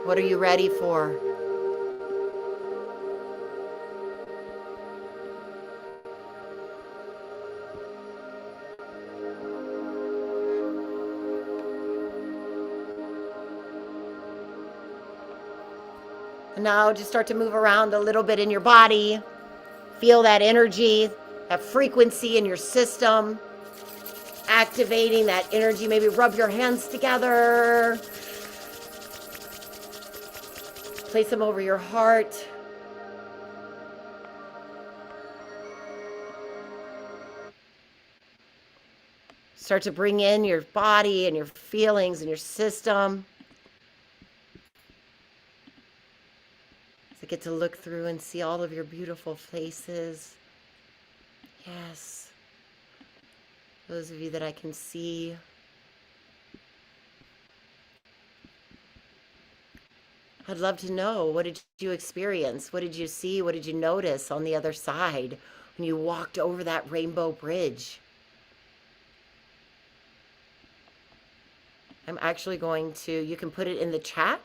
What are you ready for? Now just start to move around a little bit in your body. Feel that energy, that frequency in your system. Activating that energy. Maybe rub your hands together. Place them over your heart. Start to bring in your body and your feelings and your system. So get to look through and see all of your beautiful faces. Yes. Those of you that I can see. I'd love to know, what did you experience? What did you see? What did you notice on the other side when you walked over that rainbow bridge? I'm actually going to, you can put it in the chat,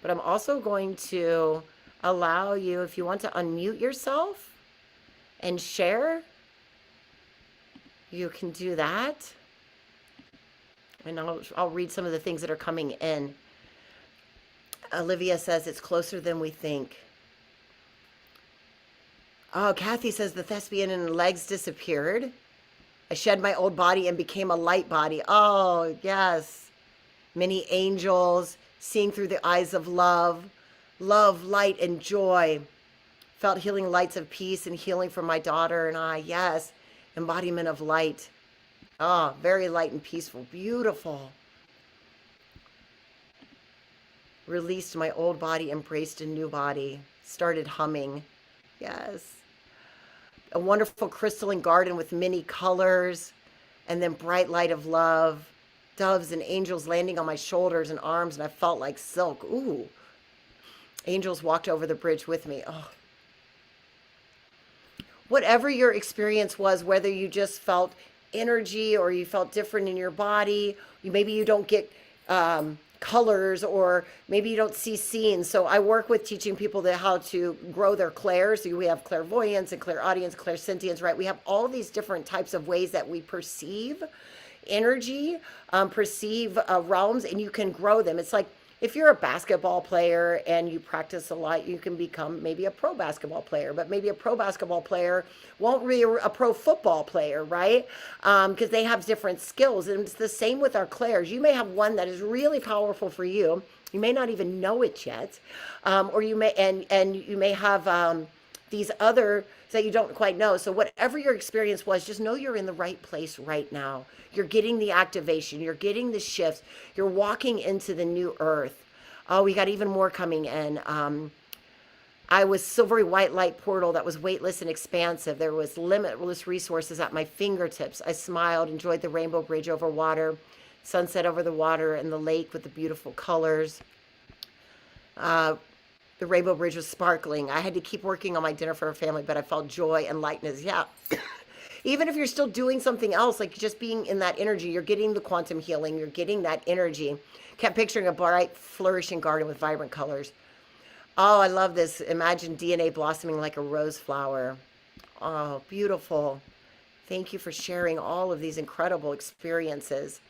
but I'm also going to allow you, if you want to unmute yourself and share, you can do that. And I'll read some of the things that are coming in. Olivia says it's closer than we think. Oh, Kathy says the thespian and legs disappeared. I shed my old body and became a light body. Oh, yes. Many angels, seeing through the eyes of love, love, light, and joy. Felt healing lights of peace and healing for my daughter and I. Yes, embodiment of light. Oh, very light and peaceful. Beautiful. Released my old body, embraced a new body. Started humming. Yes. A wonderful crystalline garden with many colors. And then bright light of love. Doves and angels landing on my shoulders and arms, and I felt like silk. Ooh. Angels walked over the bridge with me. Oh. Whatever your experience was, whether you just felt energy or you felt different in your body, maybe you don't get colors, or maybe you don't see scenes. So I work with teaching people how to grow their clairs. So we have clairvoyance and clairaudience, clairsentience, right? We have all these different types of ways that we perceive energy, perceive realms, and you can grow them. It's like if you're a basketball player and you practice a lot, you can become maybe a pro basketball player, but maybe a pro basketball player won't be a pro football player, right? Because they have different skills. And it's the same with our clairs. You may have one that is really powerful for you. You may not even know it yet. Or you may, and you may have these other that you don't quite know. So whatever your experience was, just know you're in the right place right now. You're getting the activation. You're getting the shifts. You're walking into the new earth. Oh, we got even more coming in. I was silvery white light portal that was weightless and expansive. There was limitless resources at my fingertips. I smiled, enjoyed the rainbow bridge over water, sunset over the water and the lake with the beautiful colors. The rainbow bridge was sparkling. I had to keep working on my dinner for a family, but I felt joy and lightness. Yeah. Even if you're still doing something else, like just being in that energy, you're getting the quantum healing. You're getting that energy. Kept picturing a bright, flourishing garden with vibrant colors. Oh, I love this. Imagine DNA blossoming like a rose flower. Oh, beautiful. Thank you for sharing all of these incredible experiences.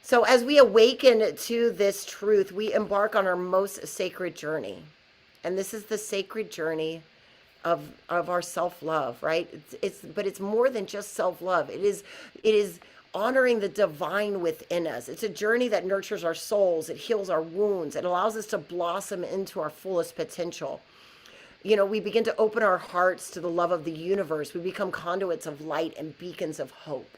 So as we awaken to this truth, we embark on our most sacred journey. And this is the sacred journey of our self-love, right? But it's more than just self-love. It is honoring the divine within us. It's a journey that nurtures our souls. It heals our wounds. It allows us to blossom into our fullest potential. You know, we begin to open our hearts to the love of the universe. We become conduits of light and beacons of hope.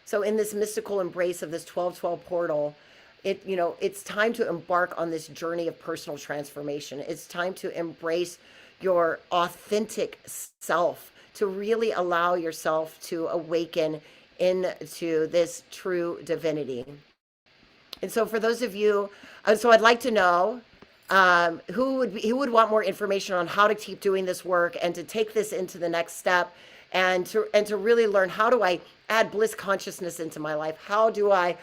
So in this mystical embrace of this 1212 portal, it's time to embark on this journey of personal transformation. It's time to embrace your authentic self, to really allow yourself to awaken into this true divinity. And so for those of you, so I'd like to know who would want more information on how to keep doing this work and to take this into the next step, and to really learn, how do I add bliss consciousness into my life? How do I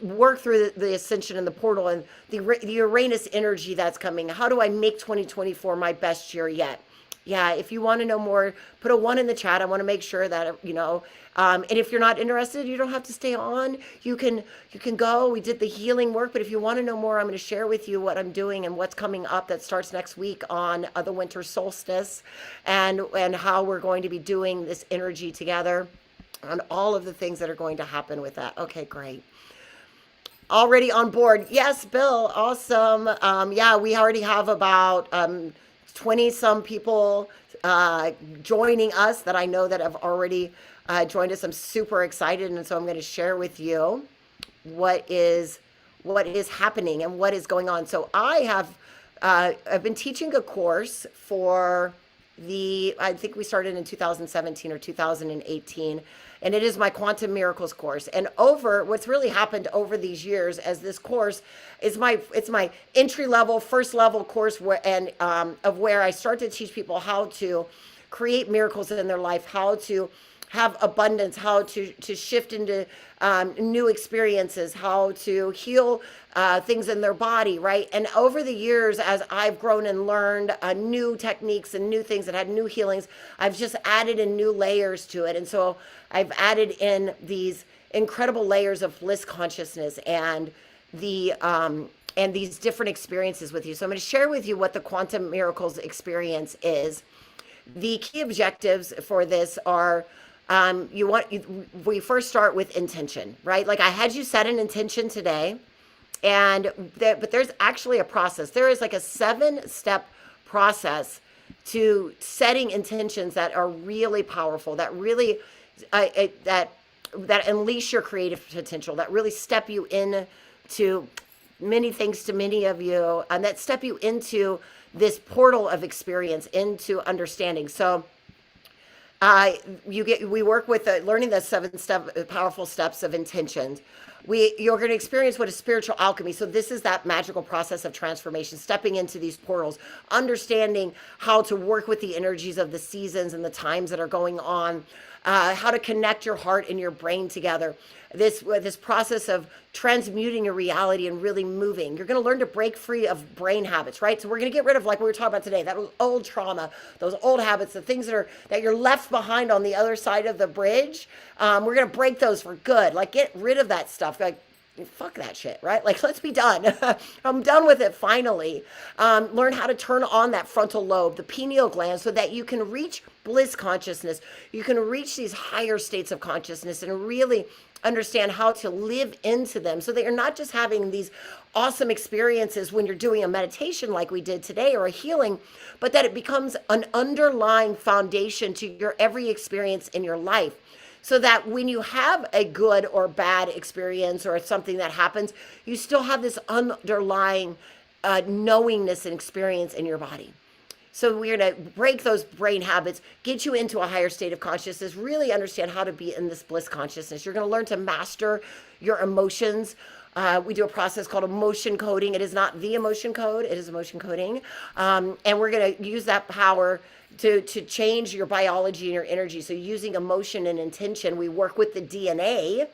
work through the ascension and the portal and the Uranus energy that's coming? How do I make 2024 my best year yet? Yeah, if you want to know more, put a one in the chat. I want to make sure that and if you're not interested, you don't have to stay on. You can go. We did the healing work, but if you want to know more, I'm going to share with you what I'm doing and what's coming up that starts next week on the winter solstice, and how we're going to be doing this energy together, and all of the things that are going to happen with that. Okay, great. Already on board. Yes, Bill. Awesome. Yeah, we already have about 20 some people joining us that I know that have already joined us. I'm super excited. And so I'm going to share with you what is what is happening and what is going on. So I've been teaching a course for I think we started in 2017 or 2018, and it is my Quantum Miracles course. And over what's really happened over these years, as this course is it's my entry level, first level course, where I start to teach people how to create miracles in their life, how to have abundance, how to shift into new experiences, how to heal things in their body, right? And over the years, as I've grown and learned new techniques and new things that had new healings, I've just added in new layers to it. And so I've added in these incredible layers of bliss consciousness and these different experiences with you. So I'm going to share with you what the Quantum Miracles experience is. The key objectives for this are we first start with intention, right? Like I had you set an intention today, but there's actually a process. There is like a 7-step process to setting intentions that are really powerful, that really that unleash your creative potential, that really step you into many things to many of you, and that step you into this portal of experience, into understanding. So we work with learning the 7 powerful steps of intentions. You're going to experience what is spiritual alchemy. So this is that magical process of transformation, stepping into these portals, understanding how to work with the energies of the seasons and the times that are going on, how to connect your heart and your brain together. This process of transmuting your reality and really moving. You're going to learn to break free of brain habits, right? So we're going to get rid of, like we were talking about today, that old trauma, those old habits, the things that you're left behind on the other side of the bridge. We're going to break those for good. Like get rid of that stuff. Like fuck that shit, right? Like let's be done. I'm done with it finally. Learn how to turn on that frontal lobe, the pineal gland, so that you can reach bliss consciousness. You can reach these higher states of consciousness and really understand how to live into them, so that you're not just having these awesome experiences when you're doing a meditation like we did today or a healing, but that it becomes an underlying foundation to your every experience in your life. So that when you have a good or bad experience or something that happens, you still have this underlying knowingness and experience in your body. So we're going to break those brain habits, get you into a higher state of consciousness, really understand how to be in this bliss consciousness. You're going to learn to master your emotions. We do a process called emotion coding. It is not the emotion code, it is emotion coding. And we're going to use that power to change your biology and your energy. So using emotion and intention, we work with the DNA,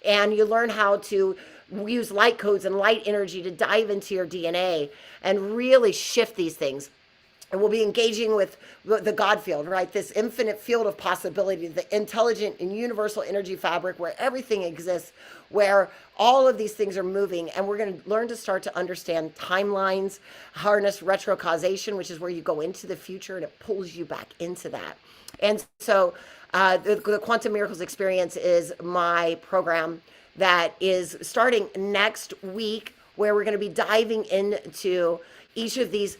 and you learn how to use light codes and light energy to dive into your DNA and really shift these things. And we'll be engaging with the God field, right? This infinite field of possibility, the intelligent and universal energy fabric where everything exists, where all of these things are moving. And we're going to learn to start to understand timelines, harness retrocausation, which is where you go into the future and it pulls you back into that. And so the Quantum Miracles Experience is my program that is starting next week, where we're going to be diving into each of these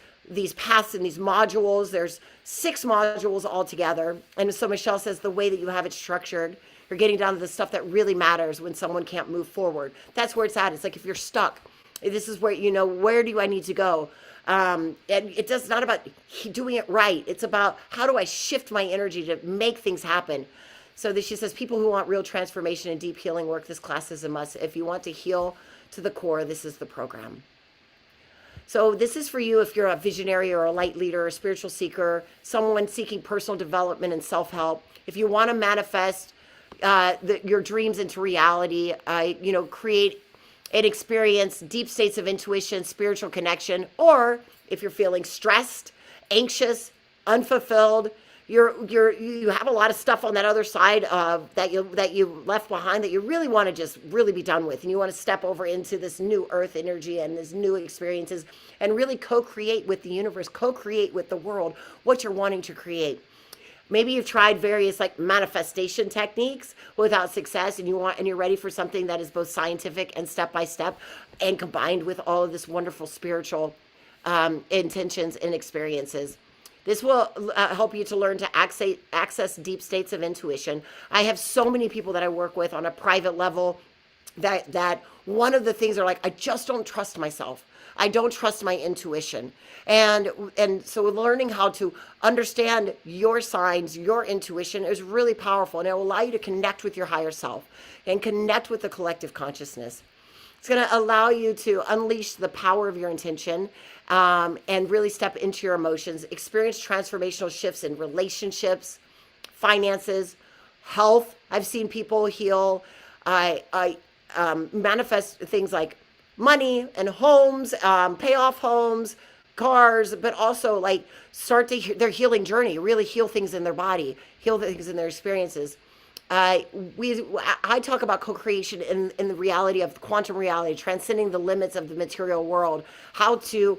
paths and these modules. There's 6 modules altogether. And so Michelle says the way that you have it structured, you're getting down to the stuff that really matters when someone can't move forward. That's where it's at. It's like if you're stuck, this is where, where do I need to go? And it's not about doing it right. It's about how do I shift my energy to make things happen. So she says, people who want real transformation and deep healing work, this class is a must. If you want to heal to the core, this is the program. So this is for you if you're a visionary or a light leader, a spiritual seeker, someone seeking personal development and self-help. If you want to manifest your dreams into reality, create and experience deep states of intuition, spiritual connection, or if you're feeling stressed, anxious, unfulfilled. You have a lot of stuff on that other side of that you left behind that you really want to just really be done with, and you want to step over into this new earth energy and this new experiences and really co-create with the universe, co-create with the world what you're wanting to create. Maybe you've tried various like manifestation techniques without success, and you're ready for something that is both scientific and step by step, and combined with all of this wonderful spiritual intentions and experiences. This will help you to learn to access deep states of intuition. I have so many people that I work with on a private level that one of the things are like, I just don't trust myself. I don't trust my intuition. And so learning how to understand your signs, your intuition is really powerful, and it will allow you to connect with your higher self and connect with the collective consciousness. It's going to allow you to unleash the power of your intention, and really step into your emotions, experience transformational shifts in relationships, finances, health. I've seen people heal, I manifest things like money and homes, pay off homes, cars, but also like start their healing journey, really heal things in their body, heal things in their experiences. I talk about co-creation in the reality of quantum reality, transcending the limits of the material world, how to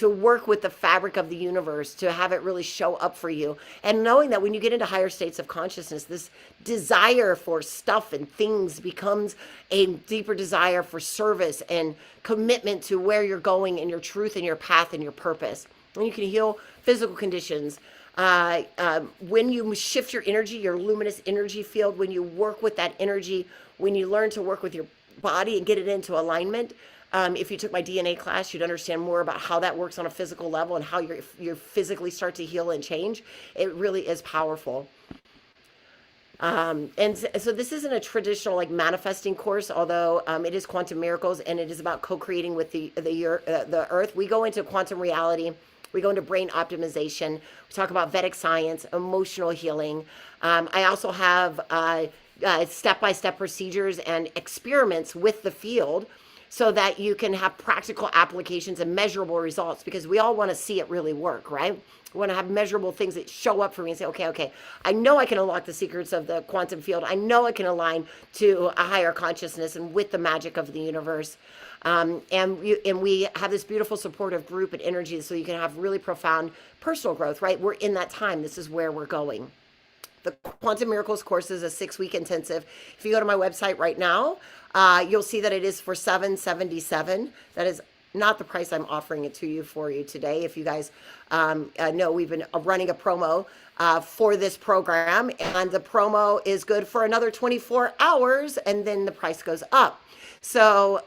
work with the fabric of the universe to have it really show up for you. And knowing that when you get into higher states of consciousness, this desire for stuff and things becomes a deeper desire for service and commitment to where you're going and your truth and your path and your purpose. And you can heal physical conditions. When you shift your energy, your luminous energy field, when you work with that energy, when you learn to work with your body and get it into alignment. If you took my DNA class, you'd understand more about how that works on a physical level and how you physically start to heal and change. It really is powerful. And so this isn't a traditional like manifesting course, although it is quantum miracles, and it is about co-creating with the earth. We go into quantum reality. We go into brain optimization. We talk about Vedic science, emotional healing. I also have step-by-step procedures and experiments with the field, so that you can have practical applications and measurable results, because we all want to see it really work, right? We want to have measurable things that show up for me and say, okay, I know I can unlock the secrets of the quantum field. I know I can align to a higher consciousness and with the magic of the universe. And we have this beautiful supportive group and energy, so you can have really profound personal growth, right? We're in that time. This is where we're going. The Quantum Miracles course is a 6-week intensive. If you go to my website right now, you'll see that it is for $777. That is not the price I'm offering it to you for you today. If you guys know, we've been running a promo for this program, and the promo is good for another 24 hours, and then the price goes up. So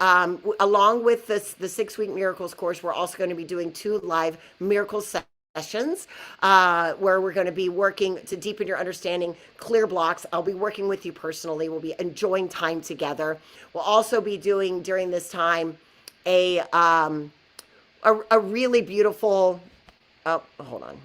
along with the 6-week Miracles course, we're also going to be doing 2 live Miracles sessions where we're going to be working to deepen your understanding, clear blocks. I'll be working with you personally. We'll be enjoying time together. We'll also be doing during this time a really beautiful, oh, hold on.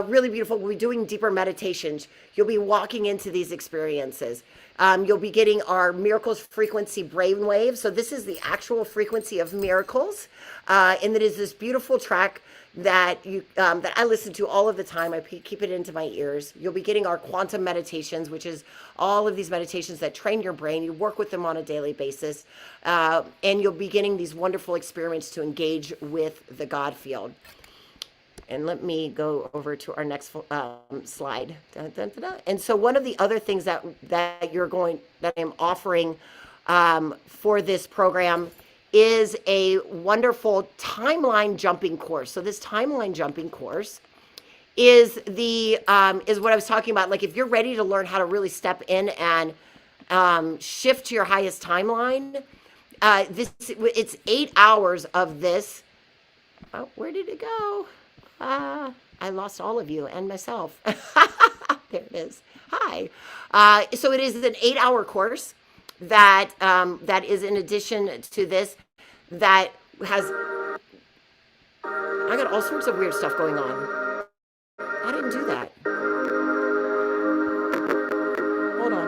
Really beautiful. We'll be doing deeper meditations. You'll be walking into these experiences. You'll be getting our Miracles frequency brainwave. So this is the actual frequency of miracles. And it is this beautiful track that that I listen to all of the time. I keep it into my ears. You'll be getting our quantum meditations, which is all of these meditations that train your brain. You work with them on a daily basis. And you'll be getting these wonderful experiments to engage with the God field. And let me go over to our next slide. Dun, dun, dun, dun. And so one of the other things that I'm offering for this program is a wonderful timeline jumping course. So this timeline jumping course is what I was talking about. Like if you're ready to learn how to really step in and shift to your highest timeline, it's 8 hours of this. Oh, where did it go? I lost all of you and myself. There it is. Hi. So it is an 8-hour course that is in addition to this, that has, I got all sorts of weird stuff going on. I didn't do that. Hold on.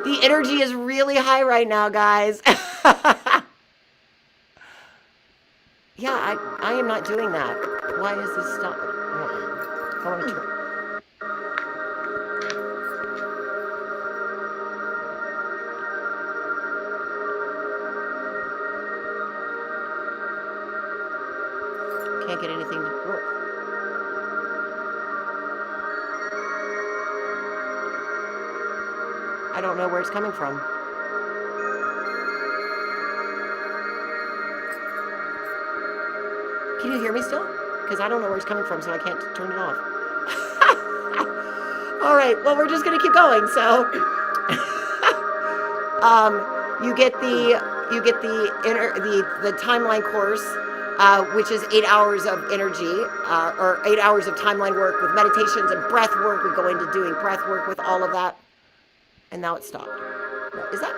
The energy is really high right now, guys. Yeah, I am not doing that. Why is this stop? Oh, I want to turn. Can't get anything to work. I don't know where it's coming from. Can you hear me still? Because I don't know where it's coming from, so I can't turn it off. All right, well, we're just gonna keep going. So, you get the timeline course, which is 8 hours of energy, or 8 hours of timeline work with meditations and breath work. We go into doing breath work with all of that, and now it stopped. Is that?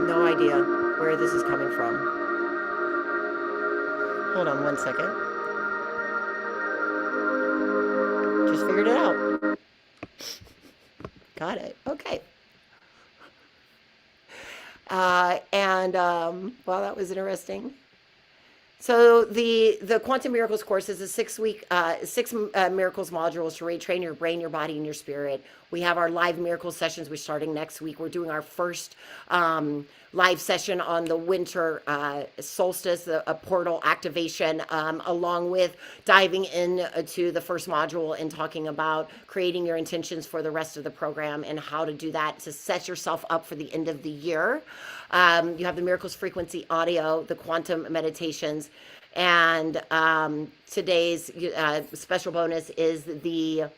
No idea where this is coming from. Hold on 1 second. Just figured it out. Got it. Okay. Well, that was interesting. So the Quantum Miracles course is a 6-week, six miracles modules to retrain your brain, your body, and your spirit. We have our live miracle sessions, which starting next week. We're doing our first live session on the winter solstice, a portal activation, along with diving into the first module and talking about creating your intentions for the rest of the program and how to do that to set yourself up for the end of the year. You have the Miracles Frequency audio, the quantum meditations, and today's special bonus is the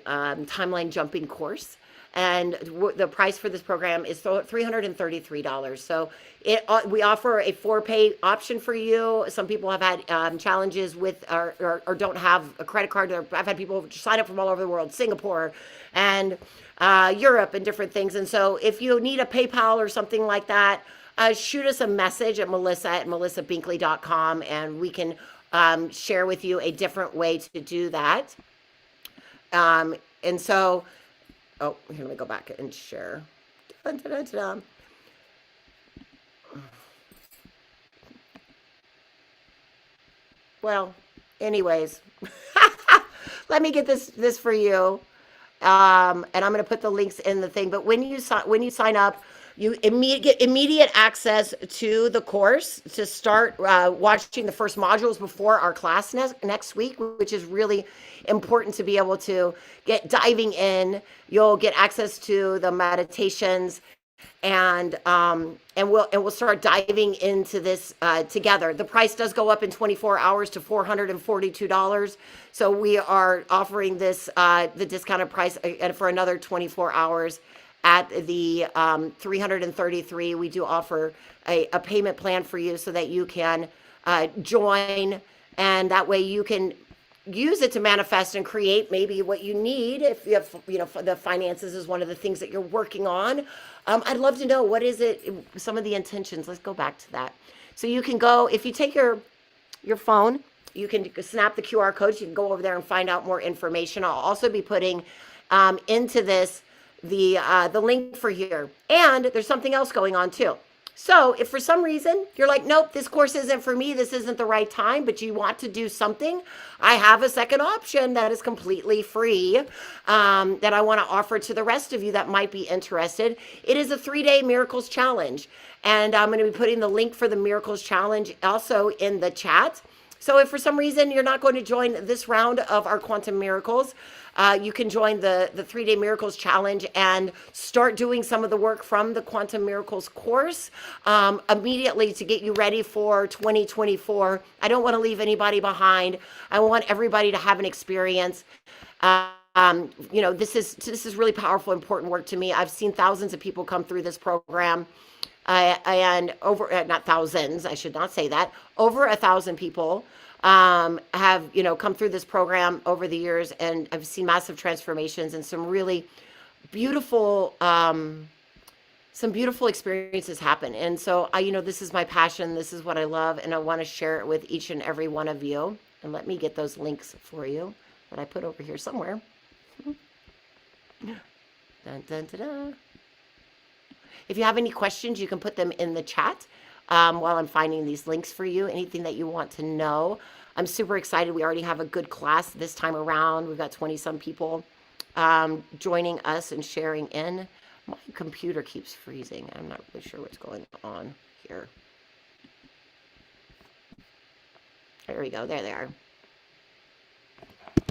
timeline jumping course. And the price for this program is $333. So we offer a 4-pay option for you. Some people have had challenges with or don't have a credit card. I've had people sign up from all over the world, Singapore and Europe and different things. And so if you need a PayPal or something like that, shoot us a message at melissa@melissabinkley.com, and we can share with you a different way to do that. And so, oh, here, let me go back and share. Dun, dun, dun, dun. Well, anyways, let me get this for you. And I'm going to put the links in the thing. But when you sign up, you get immediate access to the course to start watching the first modules before our class next week, which is really important to be able to get diving in. You'll get access to the meditations, and we'll start diving into this together. The price does go up in 24 hours to $442. So we are offering this the discounted price for another 24 hours at the $333. We do offer a payment plan for you so that you can join, and that way you can use it to manifest and create maybe what you need. If you have, the finances is one of the things that you're working on. I'd love to know, what is it, some of the intentions. Let's go back to that. So you can go, if you take your phone, you can snap the QR codes. You can go over there and find out more information. I'll also be putting into this the link for here. And there's something else going on too. So if for some reason you're like, nope, this course isn't for me, this isn't the right time, but you want to do something, I have a second option that is completely free that I want to offer to the rest of you that might be interested. It is a 3-day Miracles Challenge. And I'm going to be putting the link for the Miracles Challenge also in the chat. So if for some reason you're not going to join this round of our Quantum Miracles, you can join the 3-day Miracles Challenge and start doing some of the work from the Quantum Miracles course immediately to get you ready for 2024. I don't want to leave anybody behind. I want everybody to have an experience. This is really powerful, important work to me. I've seen thousands of people come through this program. And over, not thousands, I should not say that, over 1,000 people have, come through this program over the years, and I've seen massive transformations and some really beautiful some beautiful experiences happen. And so this is my passion. This is what I love. And I want to share it with each and every one of you. And let me get those links for you that I put over here somewhere. Dun, dun, dun, dun. If you have any questions, you can put them in the chat while I'm finding these links for you. Anything that you want to know. I'm super excited. We already have a good class this time around. We've got 20 some people joining us and sharing in. My computer keeps freezing. I'm not really sure what's going on here. There we go. There they are.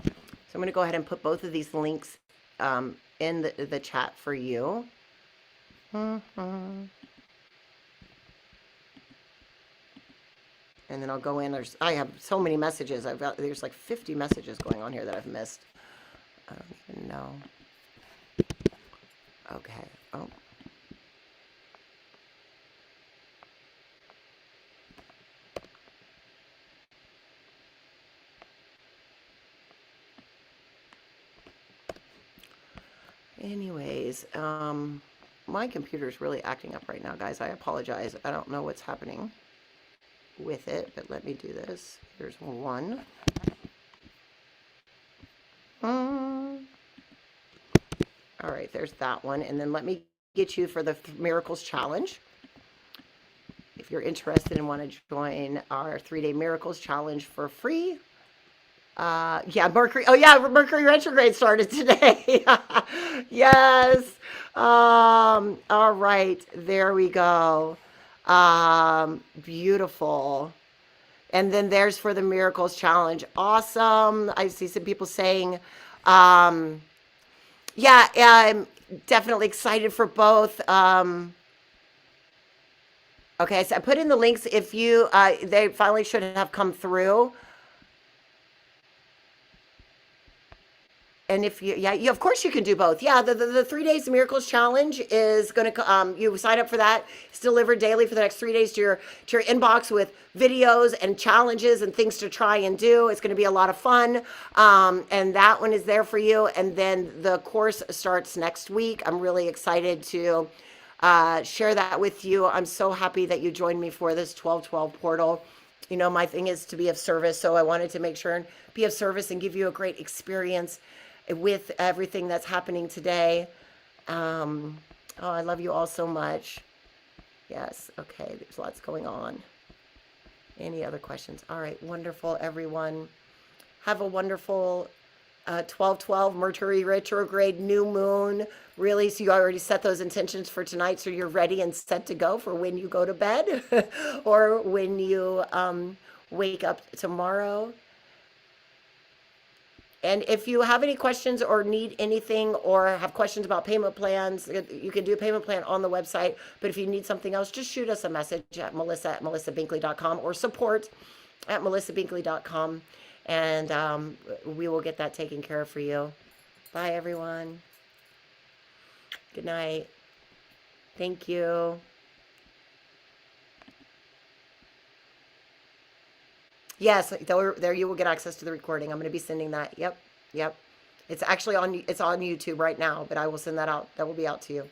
So I'm going to go ahead and put both of these links in the chat for you. And then I'll go in. I have so many messages. There's like 50 messages going on here that I've missed. I don't even know. Okay. Oh. Anyways, my computer is really acting up right now, guys. I apologize. I don't know what's happening with it, but let me do this. Here's one. All right, there's that one. And then let me get you for the Miracles Challenge. If you're interested and want to join our 3-day Miracles Challenge for free. Yeah, Mercury. Oh, yeah, Mercury retrograde started today. Yes. All right, there we go. Beautiful. And then there's for the Miracles Challenge. Awesome. I see some people saying, yeah, I'm definitely excited for both. Okay, so I put in the links. If you, they finally should have come through. And if you, of course you can do both. Yeah, the 3 days Miracles Challenge is going to, you sign up for that. It's delivered daily for the next 3 days to your inbox with videos and challenges and things to try and do. It's going to be a lot of fun. And that one is there for you. And then the course starts next week. I'm really excited to share that with you. I'm so happy that you joined me for this 12/12 portal. You know, my thing is to be of service. So I wanted to make sure and be of service and give you a great experience with everything that's happening today. Oh, I love you all so much. Yes. Okay. There's lots going on. Any other questions? All right. Wonderful, everyone. Have a wonderful 12/12 Mercury retrograde new moon. Really, so you already set those intentions for tonight, so you're ready and set to go for when you go to bed or when you wake up tomorrow. And if you have any questions or need anything or have questions about payment plans, you can do a payment plan on the website. But if you need something else, just shoot us a message at melissa@melissabinkley.com or support@melissabinkley.com. And we will get that taken care of for you. Bye, everyone. Good night. Thank you. Yes, there you will get access to the recording. I'm going to be sending that. Yep. It's actually on YouTube right now, but I will send that out. That will be out to you.